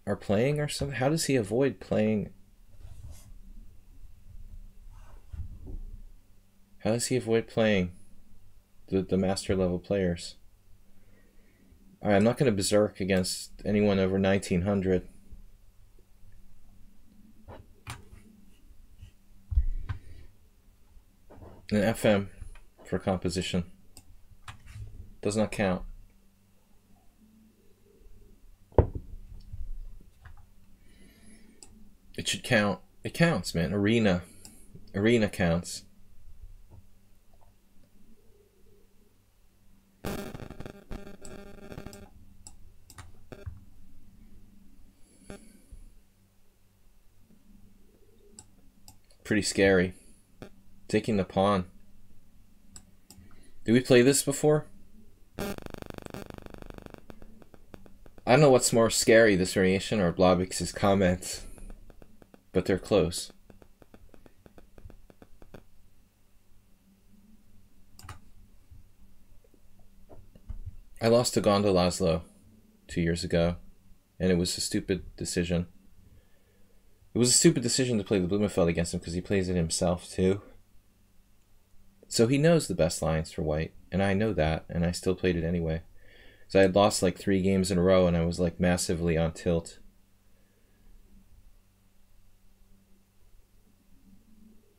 are playing or something. How does he avoid playing? How does he avoid playing the master level players? Alright, I'm not going to berserk against anyone over 1900. An FM for composition. Does not count. It should count. It counts, man. Arena. Arena counts. Pretty scary. Taking the pawn. Did we play this before? I don't know what's more scary, this variation or Blobix's comments. But they're close. I lost to Gonda Laszlo 2 years ago, and it was a stupid decision. It was a stupid decision to play the Blumenfeld against him because he plays it himself too. So he knows the best lines for white, and I know that, and I still played it anyway. So I had lost like 3 games in a row, and I was like massively on tilt.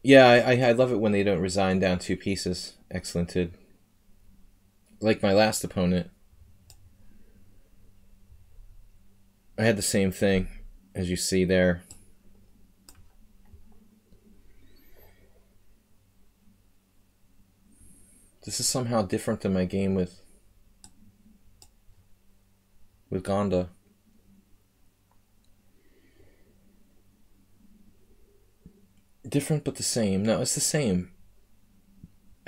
Yeah, I love it when they don't resign down 2 pieces. Excellent, dude. Like my last opponent. I had the same thing, as you see there. This is somehow different than my game with Gonda. Different but the same. No, it's the same.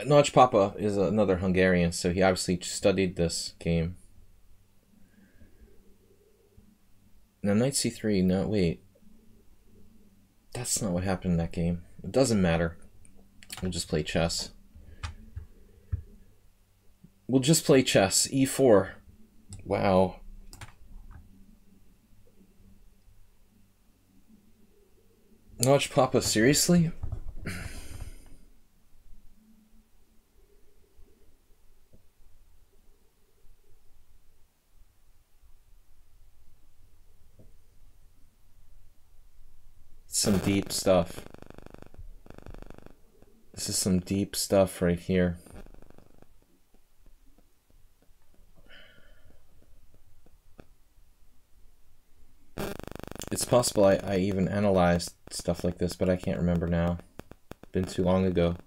Nodge Papa is another Hungarian, so he obviously studied this game. Now knight c3, no, wait. That's not what happened in that game. It doesn't matter. We'll just play chess. We'll just play chess. e4. Wow. Watch Papa, seriously? Some deep stuff. This is some deep stuff right here. It's possible I even analyzed stuff like this, but I can't remember now. Been too long ago.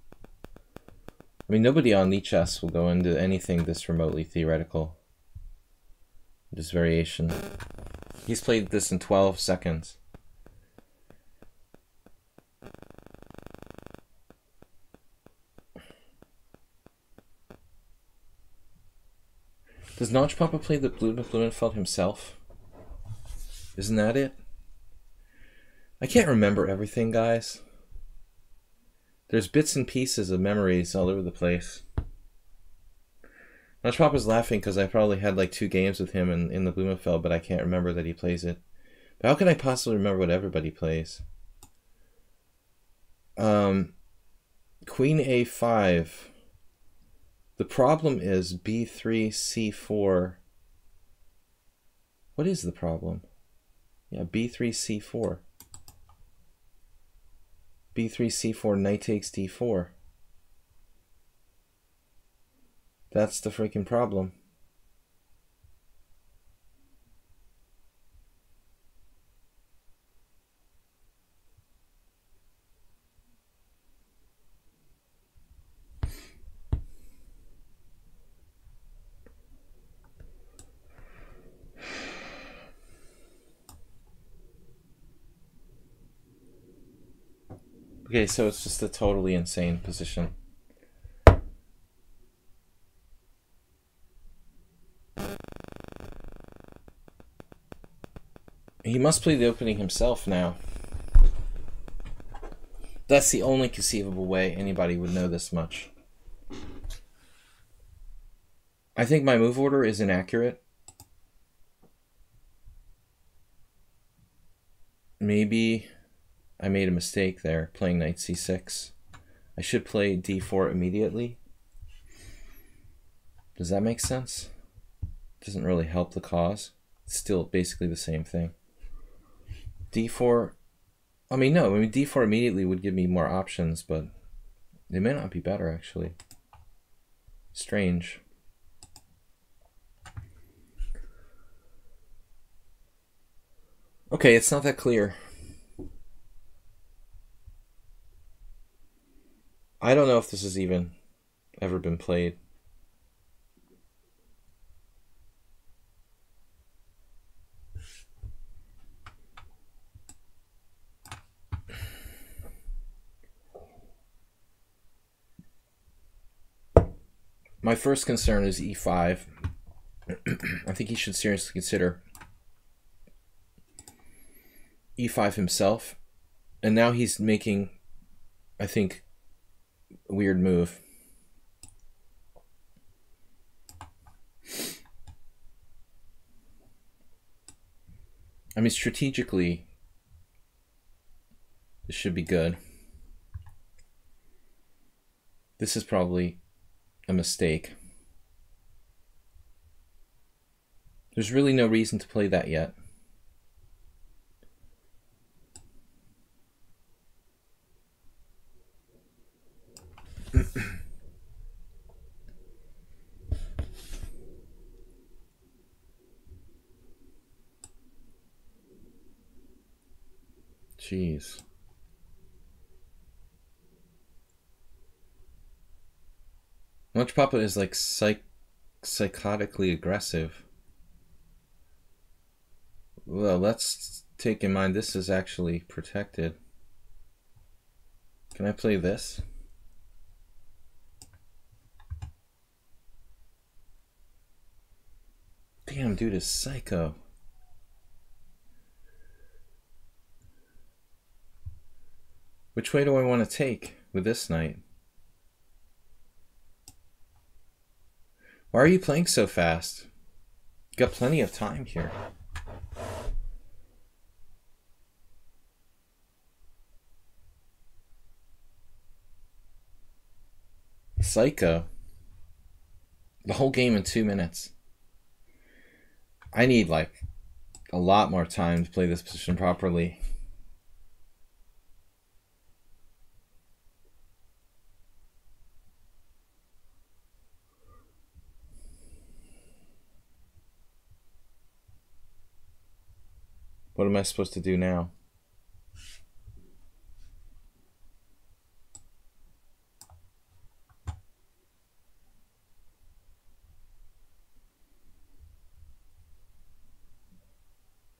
I mean, nobody on lichess will go into anything this remotely theoretical. This variation. He's played this in 12 seconds. Does Notch Papa play the Blumenfeld himself? Isn't that it? I can't remember everything, guys. There's bits and pieces of memories all over the place. Notch Papa's laughing because I probably had like 2 games with him in the Blumenfeld, but I can't remember that he plays it. But how can I possibly remember what everybody plays? Queen A5. The problem is B3, C4. What is the problem? Yeah, B3, C4. B3, C4, knight takes D4. That's the freaking problem. Okay, so it's just a totally insane position. He must play the opening himself now. That's the only conceivable way anybody would know this much. I think my move order is inaccurate. Maybe I made a mistake there, playing knight c6. I should play d4 immediately. Does that make sense? Doesn't really help the cause. It's still basically the same thing. d4, I mean, no, d4 immediately would give me more options, but they may not be better, actually. Strange. Okay, it's not that clear. I don't know if this has even ever been played. My first concern is e5. I think he should seriously consider e5 himself. And now he's making, I think, a weird move. I mean, strategically, this should be good. This is probably a mistake. There's really no reason to play that yet. Jeez. Notch Papa is like psychotically aggressive. Well, let's take in mind this is actually protected. Can I play this? Damn, dude is psycho. Which way do I want to take with this knight? Why are you playing so fast? You got plenty of time here. Psycho. The whole game in 2 minutes. I need like a lot more time to play this position properly. What am I supposed to do now?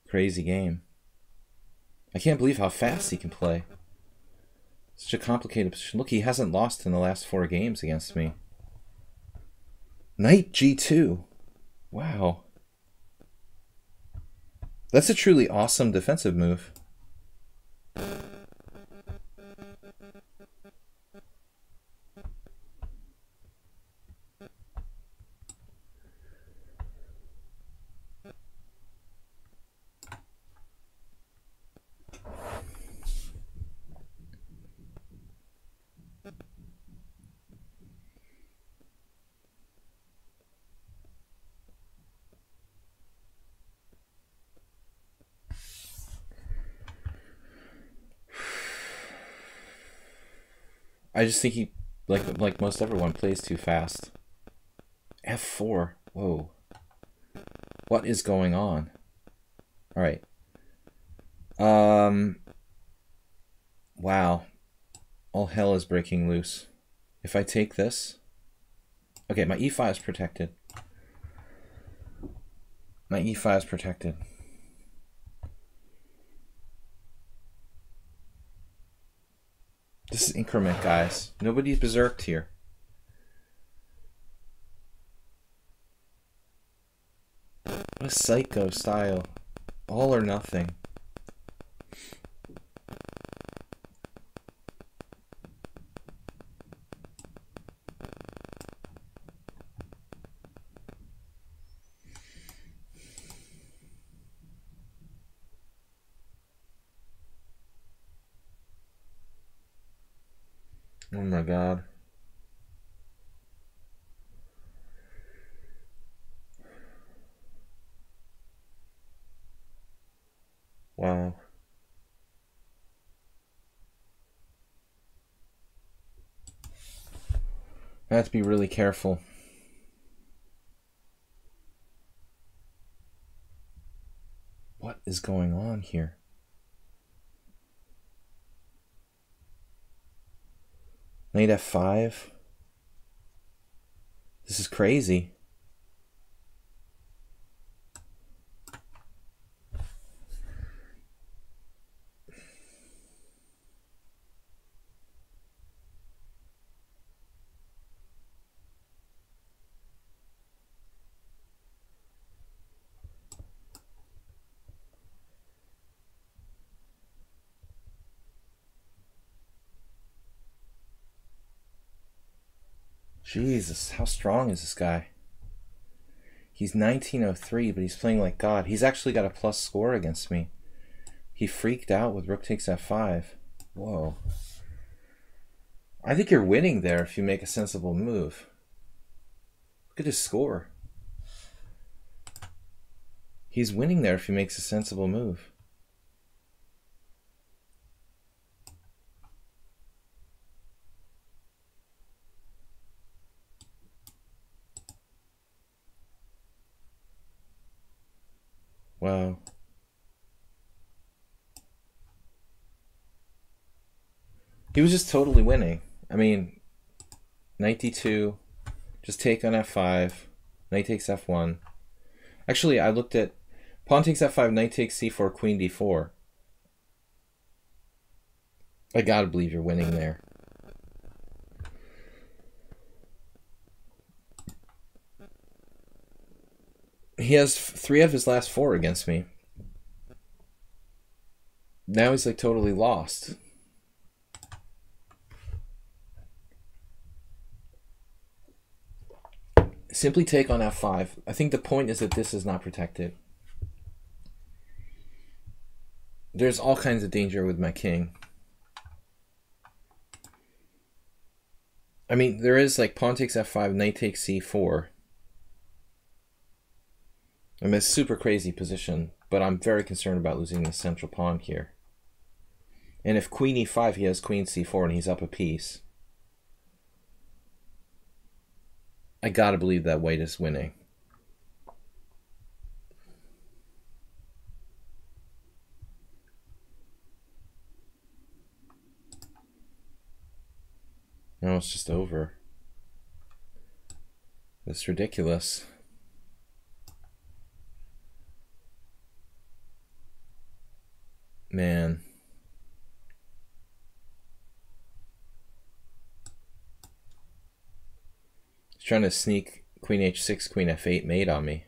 Crazy game. I can't believe how fast he can play. Such a complicated position. Look, he hasn't lost in the last 4 games against me. Knight G2. Wow. That's a truly awesome defensive move. I just think he, like most everyone, plays too fast. F4. Whoa. What is going on? All right. Wow. All hell is breaking loose. If I take this... Okay, my e5 is protected. My e5 is protected. This is increment, guys. Nobody's berserked here. What a psycho style. All or nothing. Oh my god. Wow. I have to be really careful. What is going on here? Knight F5. This is crazy. Jesus, how strong is this guy? He's 1903, but he's playing like God. He's actually got a plus score against me. He freaked out with rook takes f5. Whoa. I think you're winning there if you make a sensible move. Look at his score. He's winning there if he makes a sensible move. Wow. He was just totally winning. I mean, knight d2, just take on f5, knight takes f1. Actually, I looked at pawn takes f5, knight takes c4, queen d4. I gotta believe you're winning there. He has 3 of his last 4 against me. Now he's like totally lost. Simply take on f5. I think the point is that this is not protected. There's all kinds of danger with my king. I mean, there is like pawn takes f5, knight takes c4. I mean, it's a super crazy position, but I'm very concerned about losing the central pawn here. And if queen e5, he has queen c4 and he's up a piece. I gotta believe that white is winning. No, it's just over. It's ridiculous. Man. He's trying to sneak queen h6, queen f8 mate on me.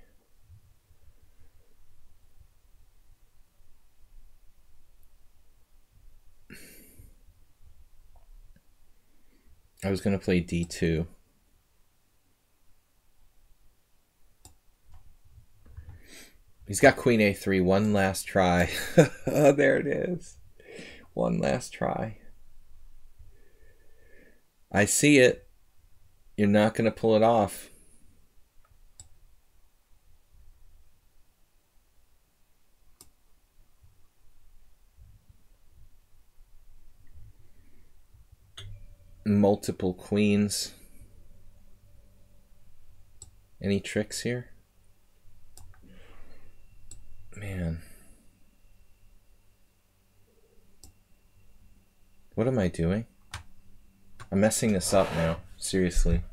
I was going to play d2. He's got queen a3, one last try. Oh, there it is. One last try. I see it. You're not going to pull it off. Multiple queens. Any tricks here? Man. What am I doing? I'm messing this up now. Seriously.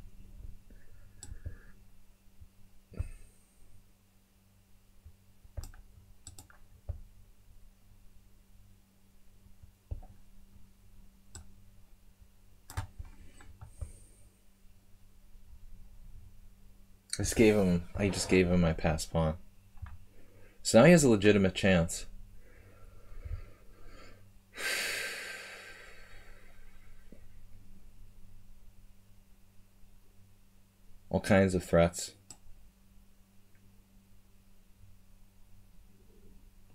I just gave him my pass pawn. So now he has a legitimate chance. All kinds of threats.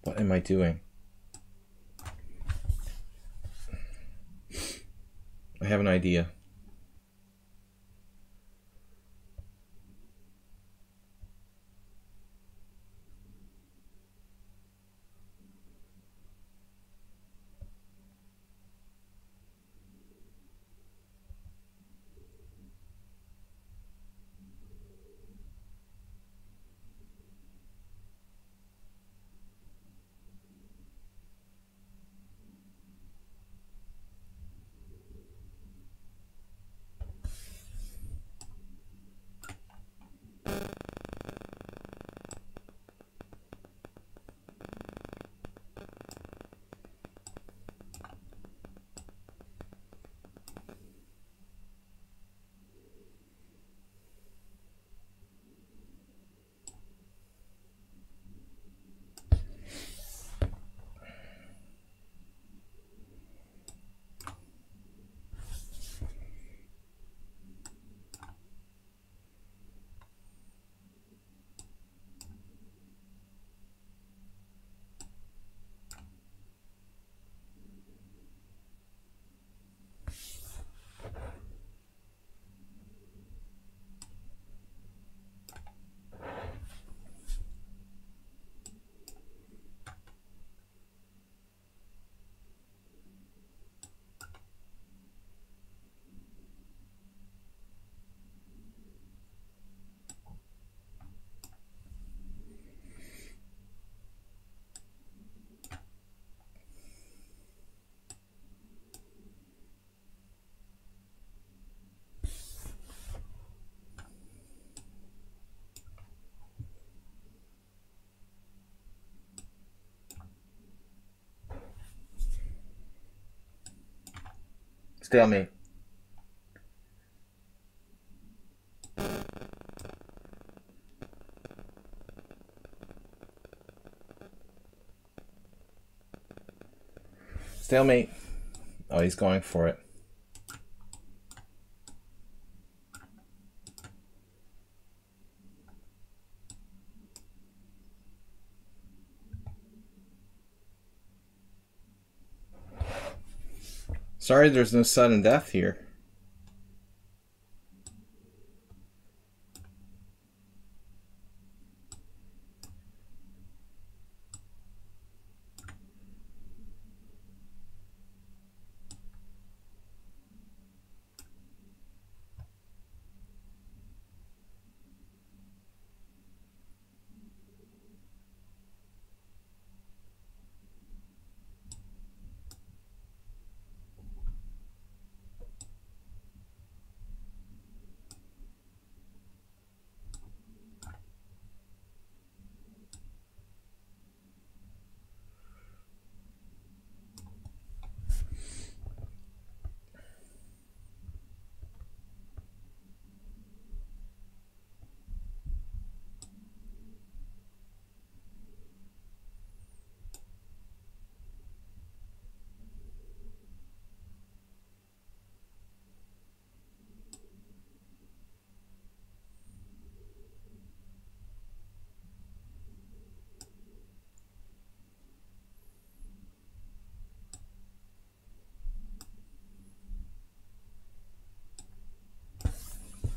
What am I doing? I have an idea. Stalemate. Stalemate. Oh, he's going for it. Sorry, there's no sudden death here.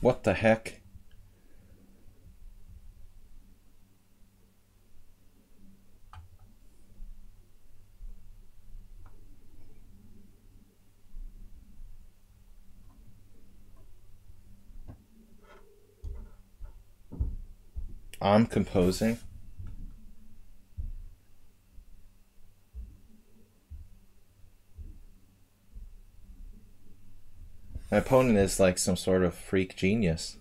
What the heck? I'm composing. My opponent is like some sort of freak genius.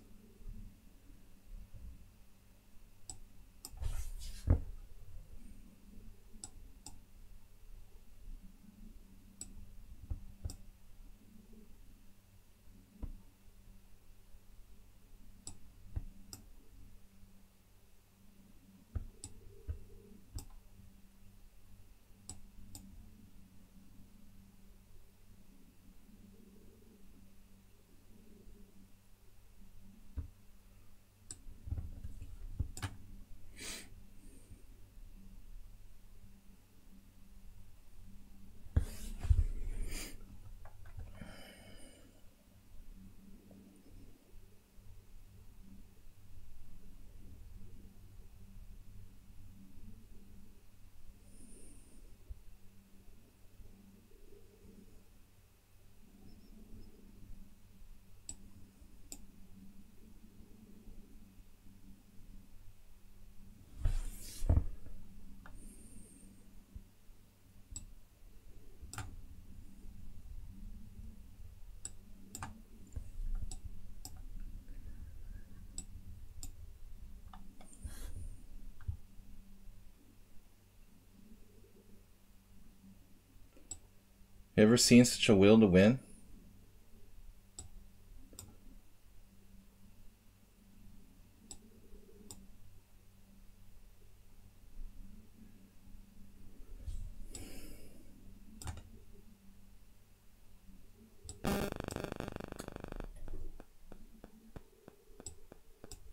You ever seen such a will to win?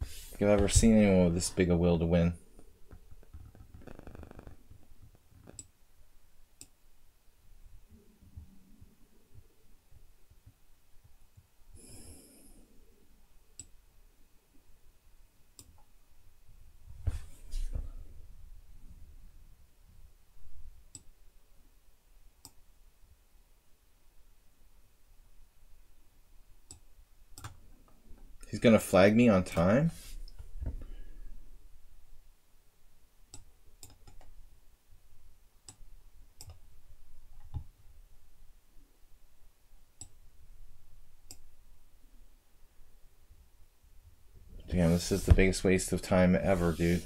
If you've ever seen anyone with this big a will to win. He's gonna flag me on time? Damn, this is the biggest waste of time ever, dude.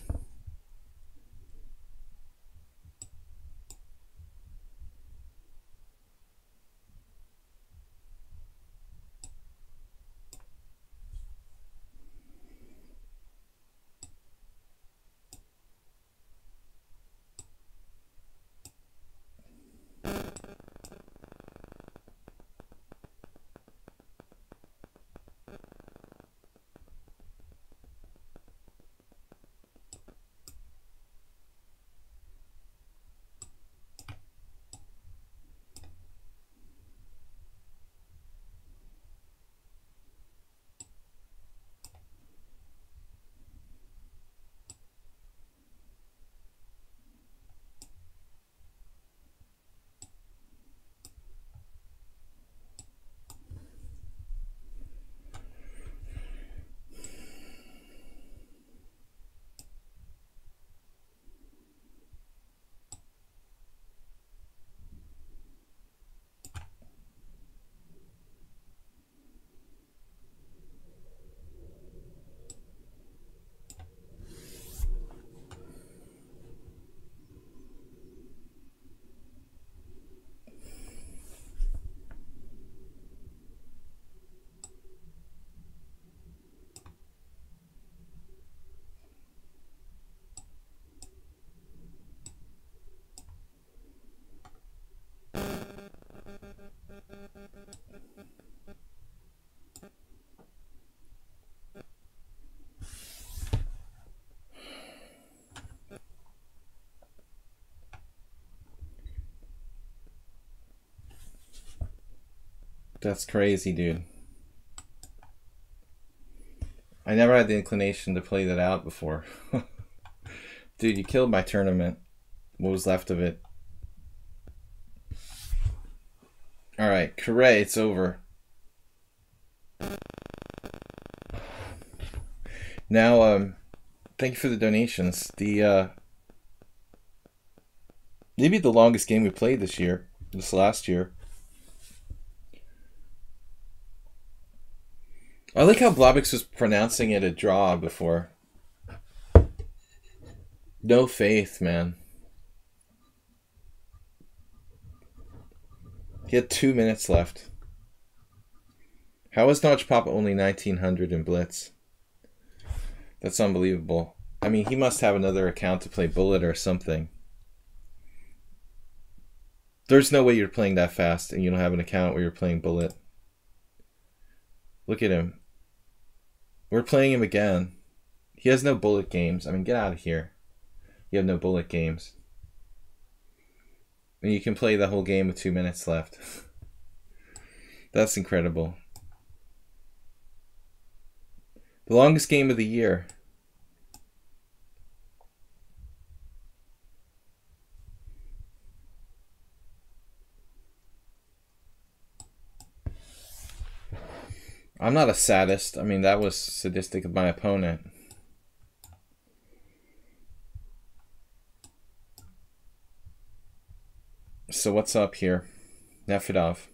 That's crazy, dude. I never had the inclination to play that out before. Dude, you killed my tournament. What was left of it? Alright, Correa, it's over. Now, thank you for the donations. Maybe the longest game we played this last year. I like how Blobix was pronouncing it a draw before. No faith, man. He had 2 minutes left. How is Notch Papa only 1900 in Blitz? That's unbelievable. I mean, he must have another account to play Bullet or something. There's no way you're playing that fast and you don't have an account where you're playing Bullet. Look at him. We're playing him again. He has no Bullet games. I mean, get out of here. You have no Bullet games. And you can play the whole game with 2 minutes left. That's incredible. The longest game of the year. I'm not a sadist. I mean, that was sadistic of my opponent. So what's up here? Nefedov.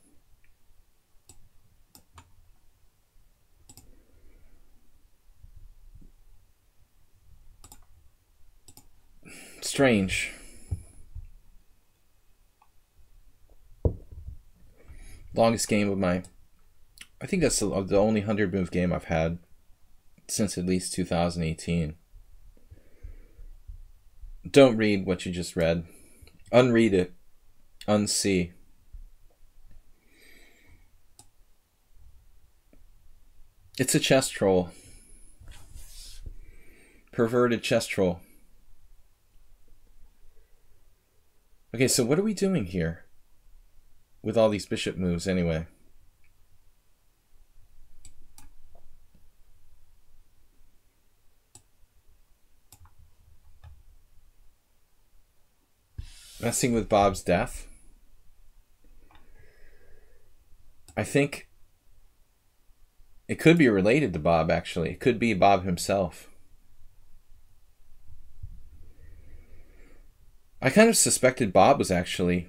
Strange. Longest game of my... I think that's the only 100-move game I've had since at least 2018. Don't read what you just read. Unread it. Unsee. It's a chess troll. Perverted chess troll. Okay, so what are we doing here with all these bishop moves anyway? Messing with Bob's death. I think it could be related to Bob, actually. It could be Bob himself. I kind of suspected Bob was actually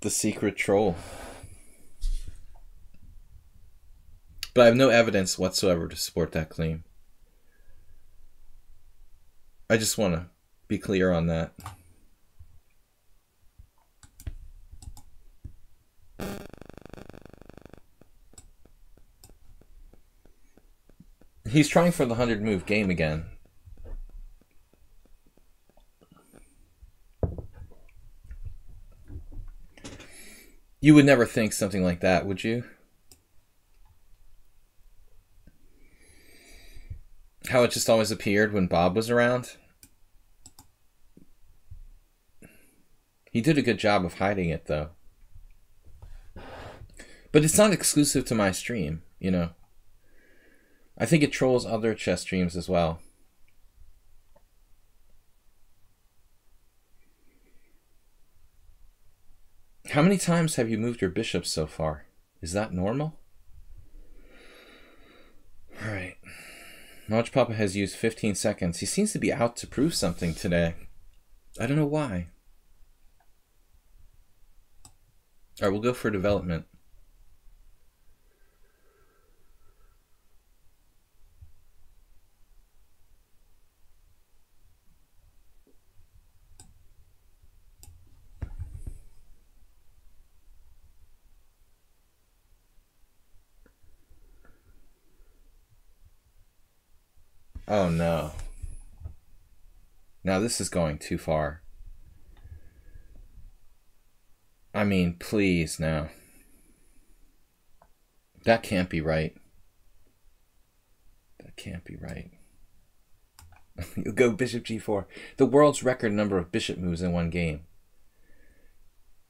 the secret troll. But I have no evidence whatsoever to support that claim. I just want to be clear on that. He's trying for the 100-move game again. You would never think something like that, would you? How it just always appeared when Bob was around? He did a good job of hiding it, though. But it's not exclusive to my stream, you know. I think it trolls other chess streams as well. How many times have you moved your bishops so far? Is that normal? Alright. Notch Papa has used 15 seconds. He seems to be out to prove something today. I don't know why. Alright, we'll go for development. Oh no. Now this is going too far. I mean, please now. That can't be right. That can't be right. You'll go bishop g4. The world's record number of bishop moves in one game.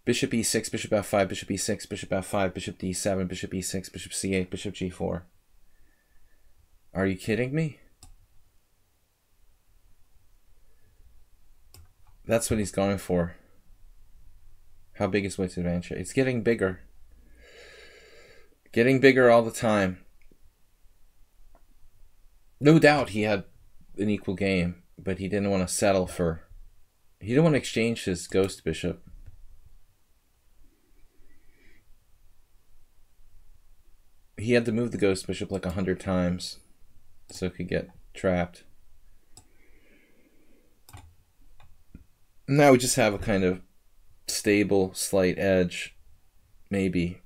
Bishop e6, bishop f5, bishop e6, bishop f5, bishop d7, bishop e6, bishop c8, bishop g4. Are you kidding me? That's what he's going for. How big is white's advantage? It's getting bigger. Getting bigger all the time. No doubt he had an equal game, but he didn't want to settle for... He didn't want to exchange his ghost bishop. He had to move the ghost bishop like 100 times so it could get trapped. Now we just have a kind of stable, slight edge, maybe.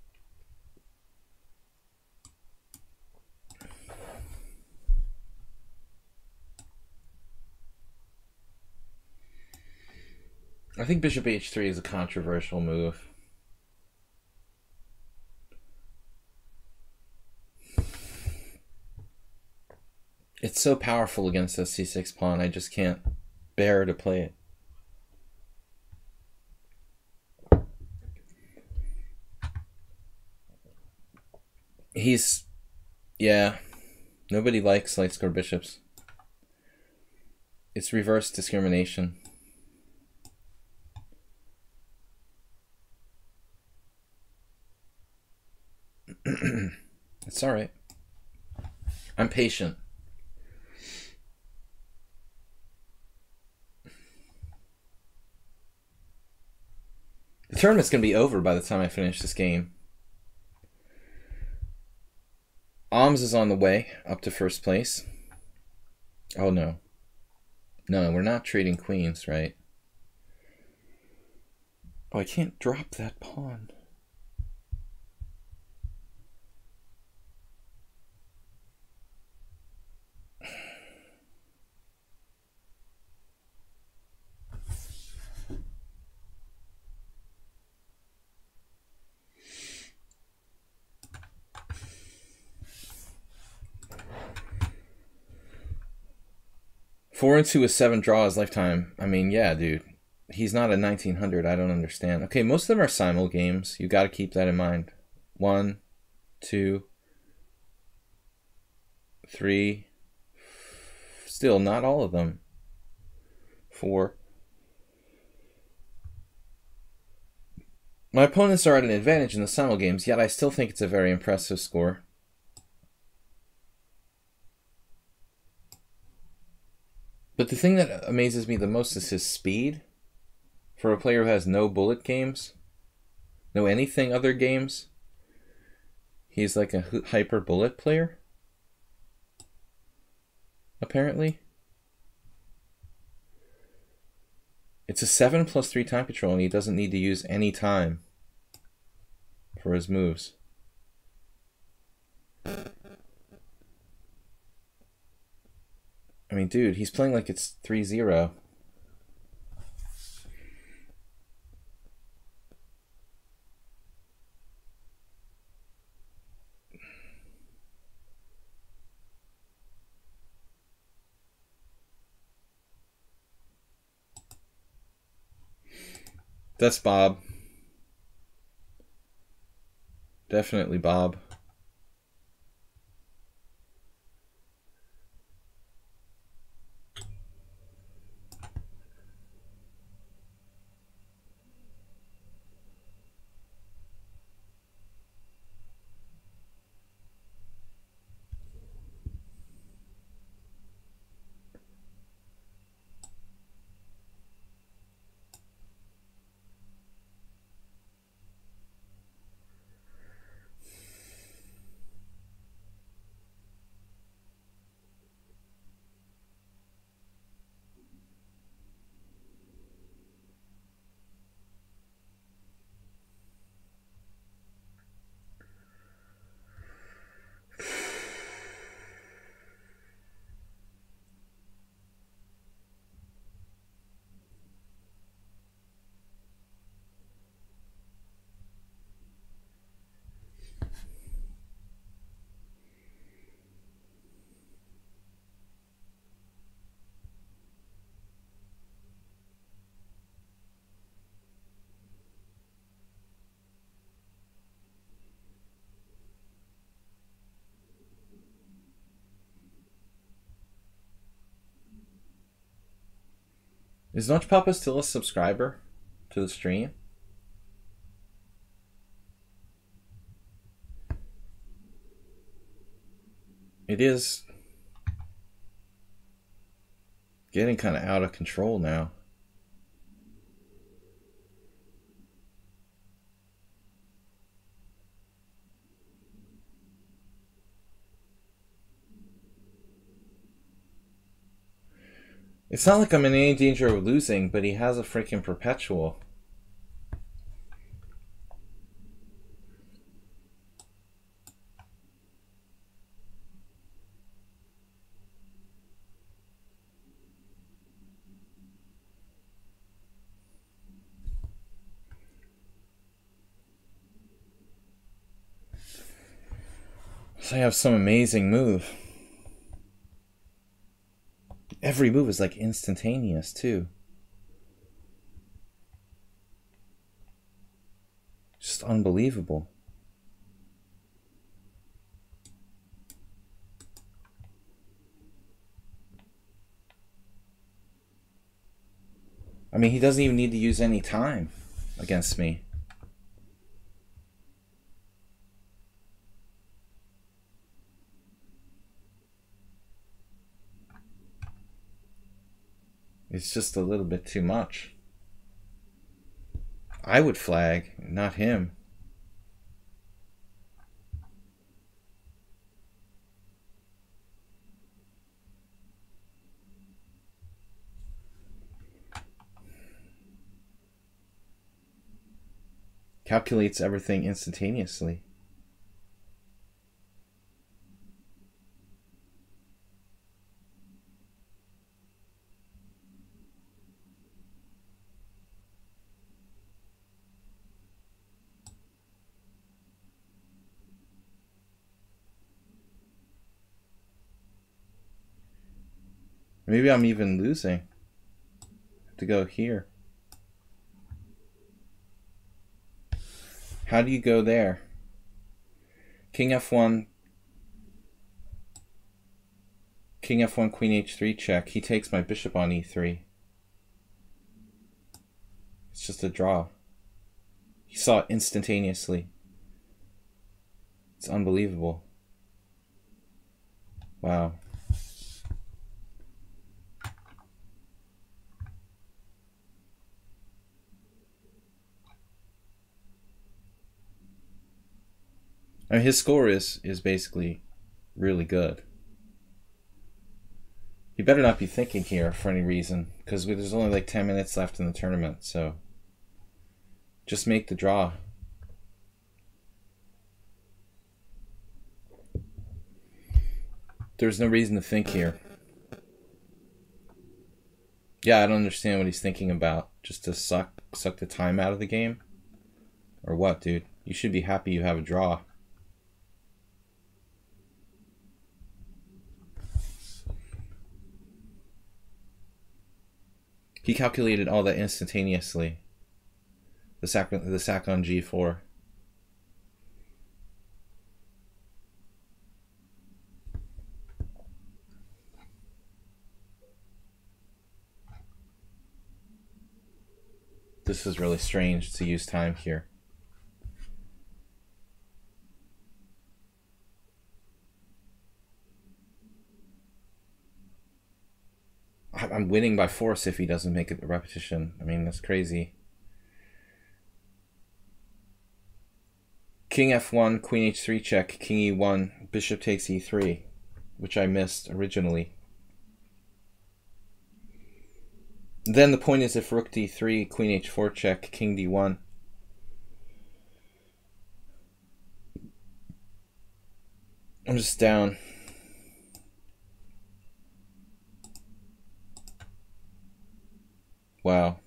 I think bishop h3 is a controversial move. It's so powerful against a c6 pawn, I just can't bear to play it. Yeah, nobody likes light score bishops. It's reverse discrimination. It's all right. I'm patient. The tournament's going to be over by the time I finish this game. Alms is on the way up to first place. Oh, no. No, we're not trading queens, right? Oh, I can't drop that pawn. Four and 2 with 7 draws lifetime. I mean, yeah, dude. He's not a 1900. I don't understand. Okay, most of them are simul games. You got to keep that in mind. 1, 2, 3. Still, not all of them. 4. My opponents are at an advantage in the simul games, yet I still think it's a very impressive score. But the thing that amazes me the most is his speed. For a player who has no bullet games, no anything other games, he's like a hyper bullet player, apparently. It's a 7 plus 3 time control, and he doesn't need to use any time for his moves. I mean, dude, he's playing like it's 3-0. That's Bob. Definitely Bob. Is Notch Papa still a subscriber to the stream? It is getting kind of out of control now. It's not like I'm in any danger of losing, but he has a freaking perpetual. So I have some amazing move. Every move is like instantaneous too. Just unbelievable. I mean, he doesn't even need to use any time against me. It's just a little bit too much. I would flag, not him. Calculates everything instantaneously. Maybe I'm even losing. I have to go here. How do you go there? King F1. King F1, Queen H3 check. He takes my bishop on E3. It's just a draw. He saw it instantaneously. It's unbelievable. Wow. I mean, his score is basically really good. He better not be thinking here for any reason, because there's only like 10 minutes left in the tournament, so just make the draw. There's no reason to think here. Yeah, I don't understand what he's thinking about. Just to suck the time out of the game? Or what, dude? You should be happy you have a draw. He calculated all that instantaneously. The sack on G4. This is really strange to use time here. I'm winning by force if he doesn't make it a repetition. I mean, that's crazy. King F1, Queen H3 check, King E1, Bishop takes E3, which I missed originally. Then the point is if Rook D3, Queen H4 check, King D1. I'm just down. Wow.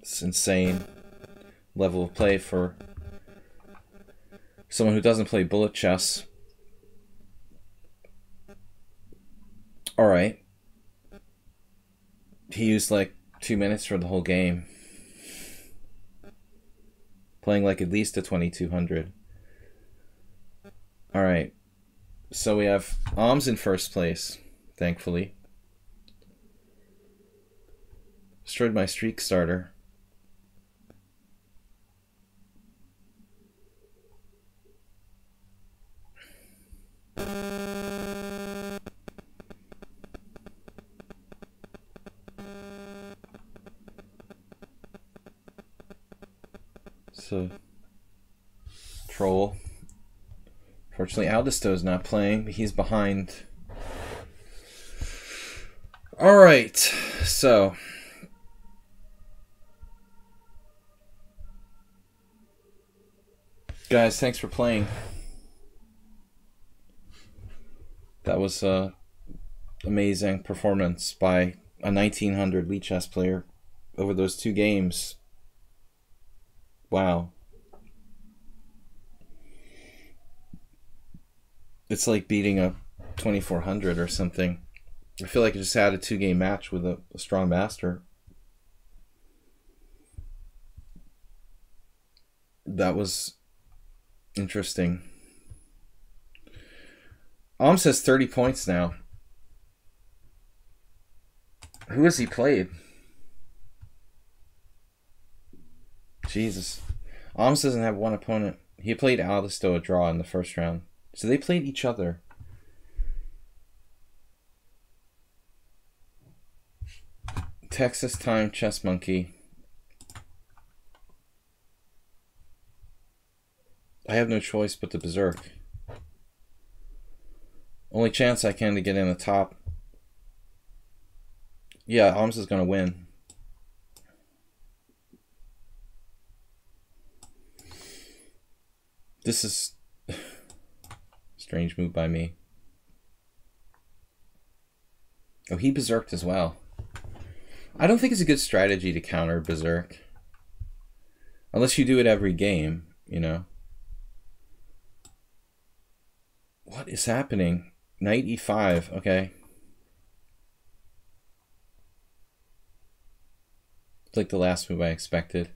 It's insane level of play for someone who doesn't play bullet chess. Alright. He used like 2 minutes for the whole game. Playing like at least a 2200. Alright. So we have Alms in first place, thankfully. Destroyed my streak starter. So, troll. Fortunately, Aldisto's not playing, but he's behind. All right, so guys, thanks for playing. That was an amazing performance by a 1900 lichess player over those 2 games. Wow. It's like beating a 2400 or something. I feel like I just had a 2-game match with a strong master. That was interesting. Alms has 30 points now. Who has he played? Jesus. Alms doesn't have one opponent. He played Aldisto a draw in the first round. So they played each other. Texas Time Chess Monkey. I have no choice but to berserk. Only chance I can to get in the top. Yeah, Alms is going to win. This is strange move by me. Oh, he berserked as well. I don't think it's a good strategy to counter berserk. Unless you do it every game, you know. What is happening? Knight e5, okay. It's like the last move I expected.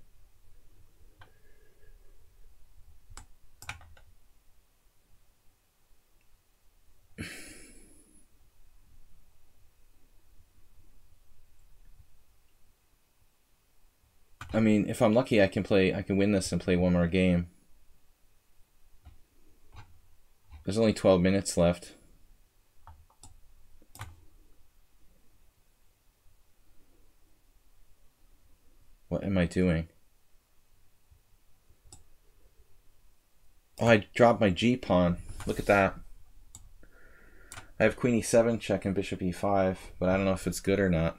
I mean, if I'm lucky, I can win this and play one more game. There's only 12 minutes left. What am I doing? Oh, I dropped my G pawn. Look at that. I have Queen e7 checking Bishop e5, but I don't know if it's good or not.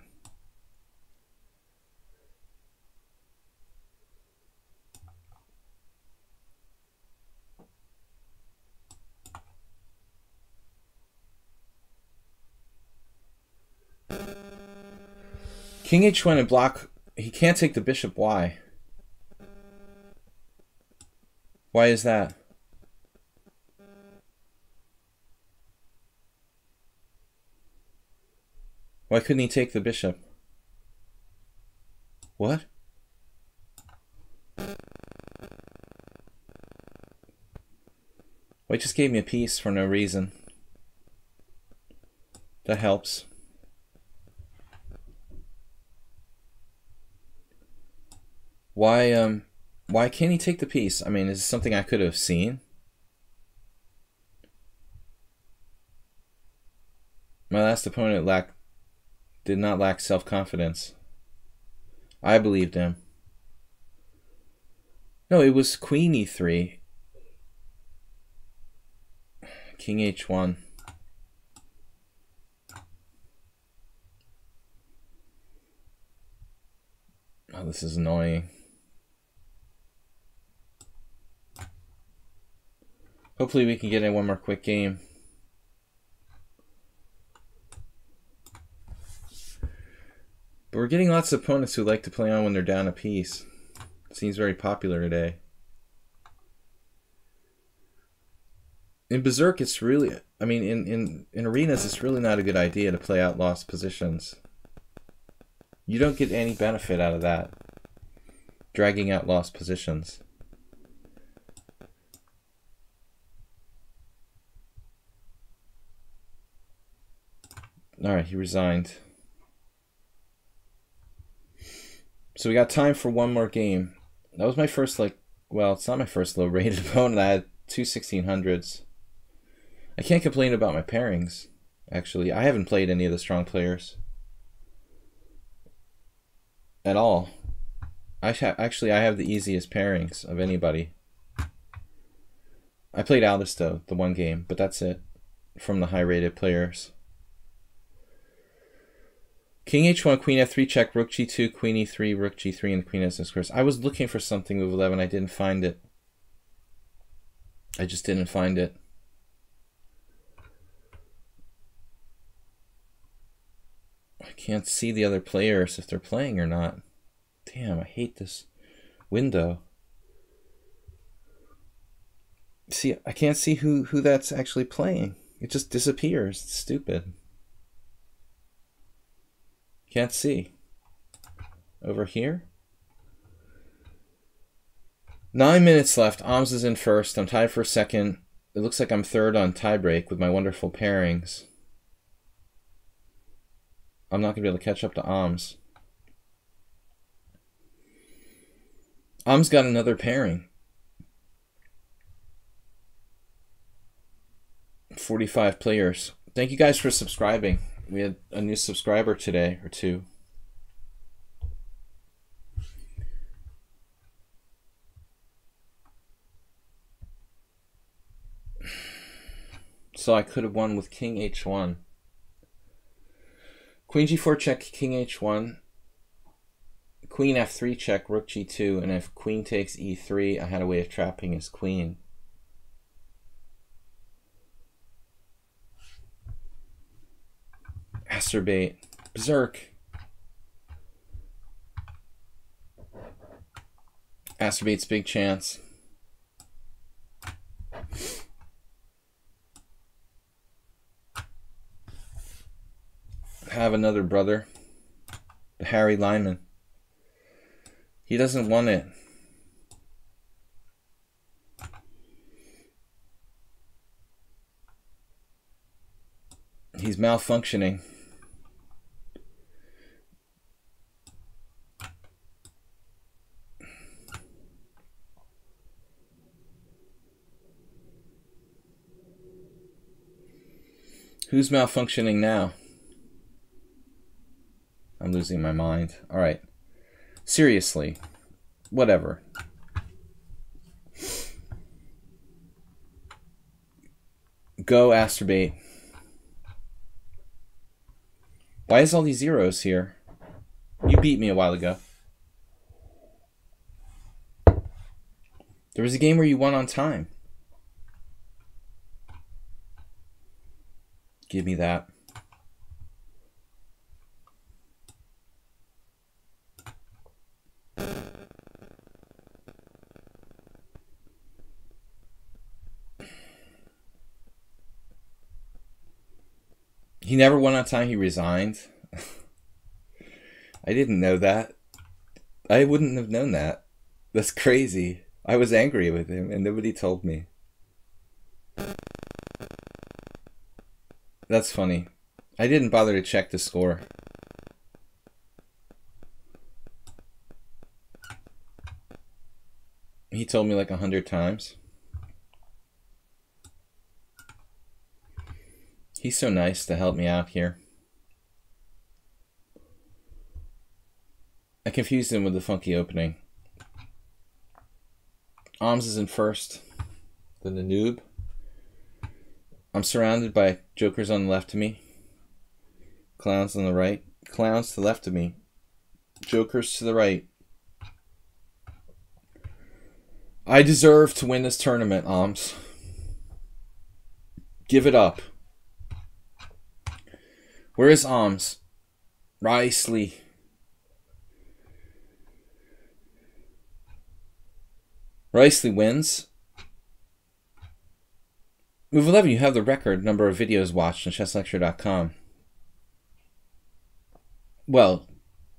King h1 and block. He can't take the bishop. Why? Why is that? Why couldn't he take the bishop? What? Well, he just gave me a piece for no reason. That helps. Why can't he take the piece? I mean, is this something I could have seen? My last opponent did not lack self-confidence. I believed him. No, it was Queen e3. King h1. Oh, this is annoying. Hopefully we can get in one more quick game. But we're getting lots of opponents who like to play on when they're down a piece. It seems very popular today. In Berserk, it's really, I mean, in arenas, it's really not a good idea to play out lost positions. You don't get any benefit out of that. Dragging out lost positions. Alright, he resigned. So we got time for one more game. That was my first, like, well, it's not my first low-rated opponent. I had two 1600s. I can't complain about my pairings, actually. I haven't played any of the strong players at all. Actually, I have the easiest pairings of anybody. I played Alice, though, the one game, but that's it from the high-rated players. King h1, queen f3 check, rook g2, queen e3, rook g3, and queen s6 squares. I was looking for something move 11. I didn't find it. I just didn't find it. I can't see the other players if they're playing or not. Damn, I hate this window. See, I can't see who that's actually playing. It just disappears. It's stupid. Can't see. Over here? 9 minutes left. Oms is in first. I'm tied for second. It looks like I'm third on tiebreak with my wonderful pairings. I'm not going to be able to catch up to Oms. Oms got another pairing. 45 players. Thank you guys for subscribing. We had a new subscriber today, or two. So I could have won with king h1. Queen g4 check, king h1. Queen f3 check, rook g2. And if queen takes e3, I had a way of trapping his queen. Masturbate. Berserk. Masturbate's big chance. Have another brother. Harry Lyman. He doesn't want it. He's malfunctioning. Who's malfunctioning now? I'm losing my mind. All right. Seriously. Whatever. Go masturbate. Why is all these zeros here? You beat me a while ago. There was a game where you won on time. Give me that. He never won on time. He resigned. I didn't know that. I wouldn't have known that. That's crazy. I was angry with him and nobody told me. That's funny. I didn't bother to check the score. He told me like 100 times. He's so nice to help me out here. I confused him with the funky opening. Oms is in first. Then the noob. I'm surrounded by jokers on the left of me. Clowns on the right. Clowns to the left of me. Jokers to the right. I deserve to win this tournament, Oms. Give it up. Where is Oms? Riceley. Riceley wins. Move 11, you have the record number of videos watched on chesslecture.com. Well,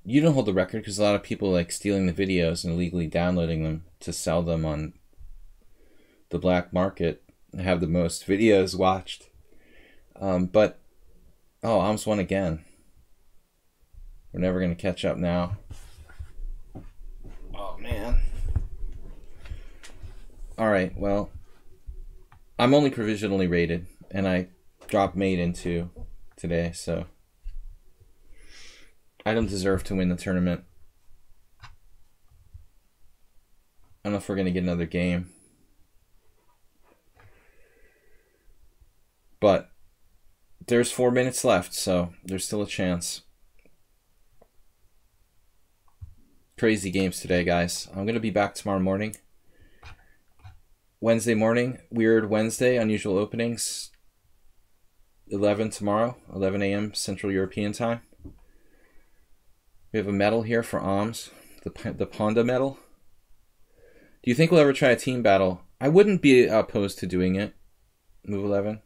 you don't hold the record because a lot of people like stealing the videos and illegally downloading them to sell them on the black market and have the most videos watched. But, oh, Oms won again. We're never going to catch up now. man. Alright, well, I'm only provisionally rated, and I dropped mate into today, so I don't deserve to win the tournament. I don't know if we're going to get another game. But there's 4 minutes left, so there's still a chance. Crazy games today, guys. I'm going to be back tomorrow morning. Wednesday morning, weird Wednesday, unusual openings. 11 tomorrow, 11 a.m. Central European time. We have a medal here for Alms, the Pawnda medal. Do you think we'll ever try a team battle? I wouldn't be opposed to doing it. Move 11.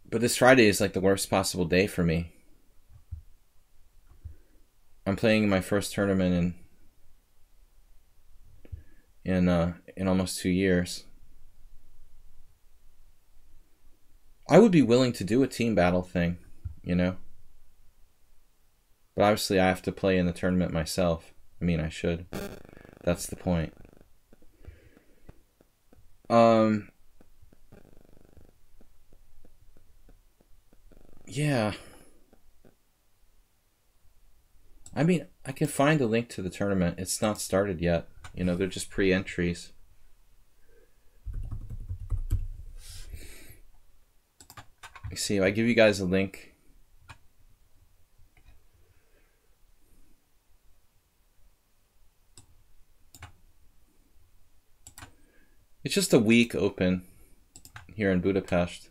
But this Friday is like the worst possible day for me. I'm playing my first tournament in almost 2 years. I would be willing to do a team battle thing, you know? But obviously I have to play in the tournament myself. I mean, I should. That's the point. Yeah. I mean, I can find a link to the tournament. It's not started yet. You know, they're just pre-entries. You see, I give you guys a link. It's just a week open here in Budapest.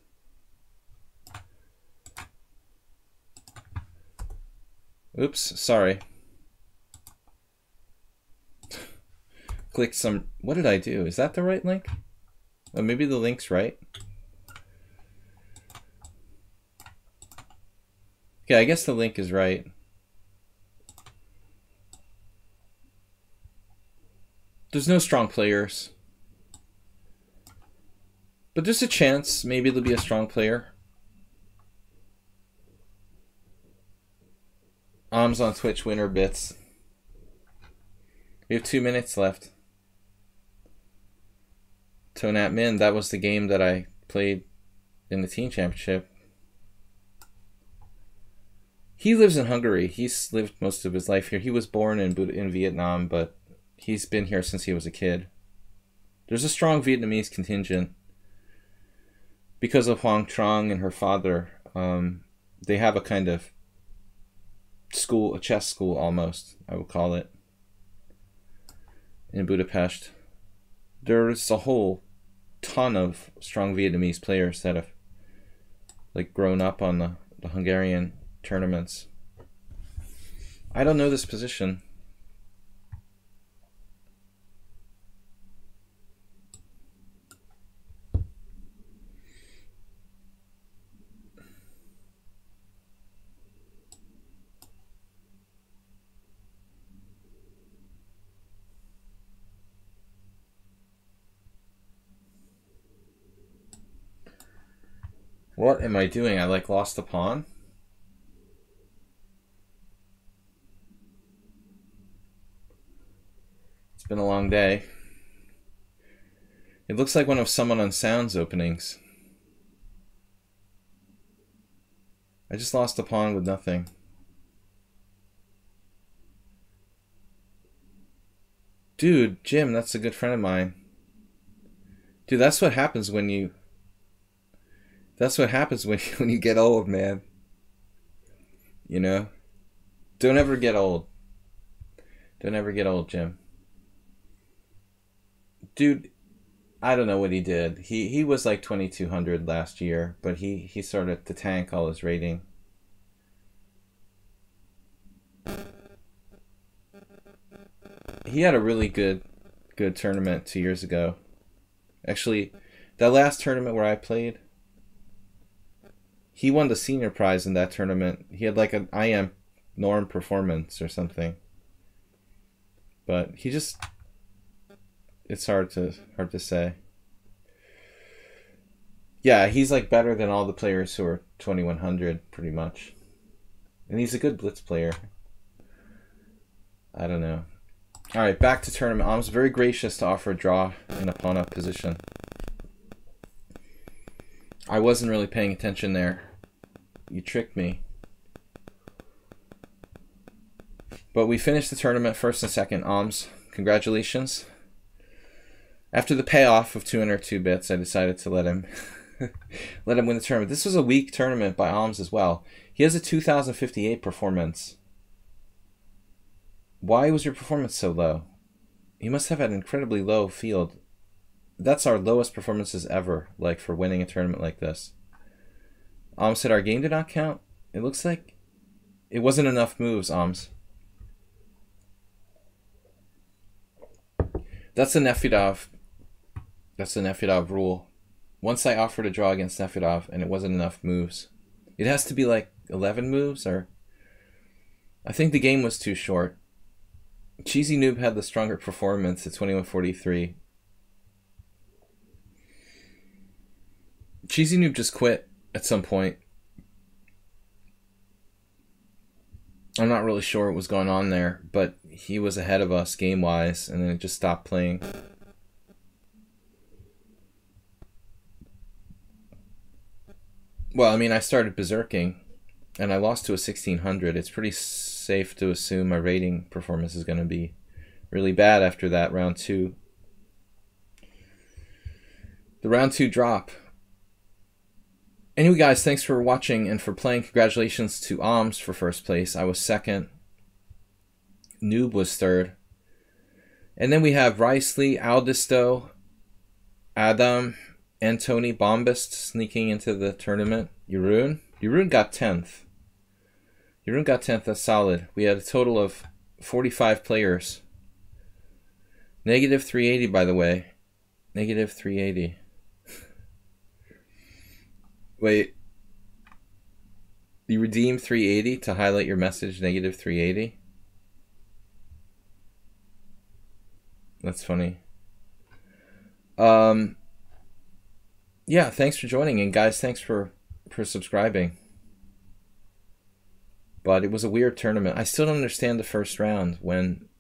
Oops, sorry. Click some... What did I do? Is that the right link? Oh, maybe the link's right. Okay, I guess the link is right. There's no strong players. But there's a chance maybe there'll be a strong player. Alms on Twitch, winner bits. We have 2 minutes left. Tonat Min, that was the game that I played in the team championship. He lives in Hungary. He's lived most of his life here. He was born in Vietnam, but he's been here since he was a kid. There's a strong Vietnamese contingent. Because of Hoang Trong and her father, they have a kind of school, a chess school almost, I would call it, in Budapest. There's a whole ton of strong Vietnamese players that have like grown up on the Hungarian tournaments. I don't know this position. What am I doing? I like lost a pawn. It's been a long day. It looks like one of Someone on Sound's openings. I just lost a pawn with nothing. Dude, Jim, that's a good friend of mine. Dude, that's what happens when you... That's what happens when you get old, man. You know? Don't ever get old. Don't ever get old, Jim. Dude, I don't know what he did. He was like 2200 last year, but he started to tank all his rating. He had a really good tournament 2 years ago. Actually, that last tournament where I played, he won the senior prize in that tournament. He had like an IM norm performance or something. But he just... It's hard to say. Yeah, he's like better than all the players who are 2100 pretty much. And he's a good blitz player. I don't know. Alright, back to tournament. I was very gracious to offer a draw in a pawn-up position. I wasn't really paying attention there. You tricked me. But we finished the tournament first and second. Alms, congratulations. After the payoff of 202 bits, I decided to let him let him win the tournament. This was a weak tournament by Alms as well. He has a 2058 performance. Why was your performance so low? You must have had an incredibly low field. That's our lowest performances ever, like for winning a tournament like this. Alms said our game did not count. It looks like it wasn't enough moves, Alms. That's the Nefedov. That's the Nefedov rule. Once I offered a draw against Nefedov and it wasn't enough moves. It has to be like 11 moves, or I think the game was too short. Cheesy Noob had the stronger performance at 2143. Cheesy Noob just quit at some point. I'm not really sure what was going on there, but he was ahead of us game-wise, and then it just stopped playing. Well, I mean, I started berserking, and I lost to a 1600. It's pretty safe to assume my rating performance is going to be really bad after that round 2. The round 2 drop. Anyway, guys, thanks for watching and for playing. Congratulations to Alms for first place. I was second. Noob was third. And then we have Riceley, Aldisto, Adam, and Tony Bombast sneaking into the tournament. Jeroen got 10th. Jeroen got 10th. That's solid. We had a total of 45 players. Negative 380, by the way. Negative 380. Wait. You redeemed 380 to highlight your message, negative 380? That's funny. Yeah, thanks for joining, and guys, thanks for subscribing. But it was a weird tournament. I still don't understand the first round when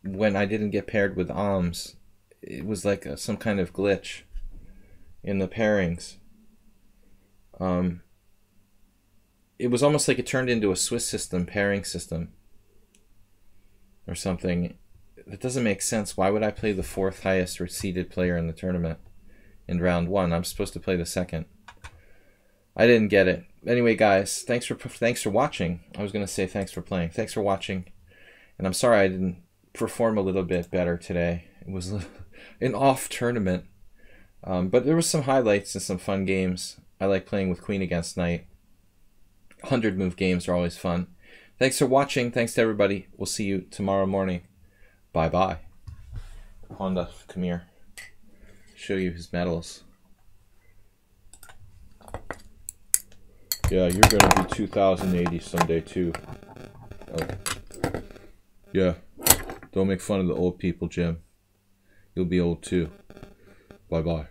I didn't get paired with Alms. It was like some kind of glitch in the pairings. It was almost like it turned into a Swiss system, pairing system, or something. That doesn't make sense. Why would I play the 4th highest seeded player in the tournament in round 1? I'm supposed to play the 2nd. I didn't get it. Anyway, guys, thanks for watching. I was gonna say thanks for playing. Thanks for watching, and I'm sorry I didn't perform a little bit better today. It was an off tournament, but there was some highlights and some fun games. I like playing with Queen against Knight. 100 move games are always fun. Thanks for watching. Thanks to everybody. We'll see you tomorrow morning. Bye-bye. Pawnda, come here. Show you his medals. Yeah, you're going to be 2080 someday, too. Oh. Yeah. Don't make fun of the old people, Jim. You'll be old, too. Bye-bye.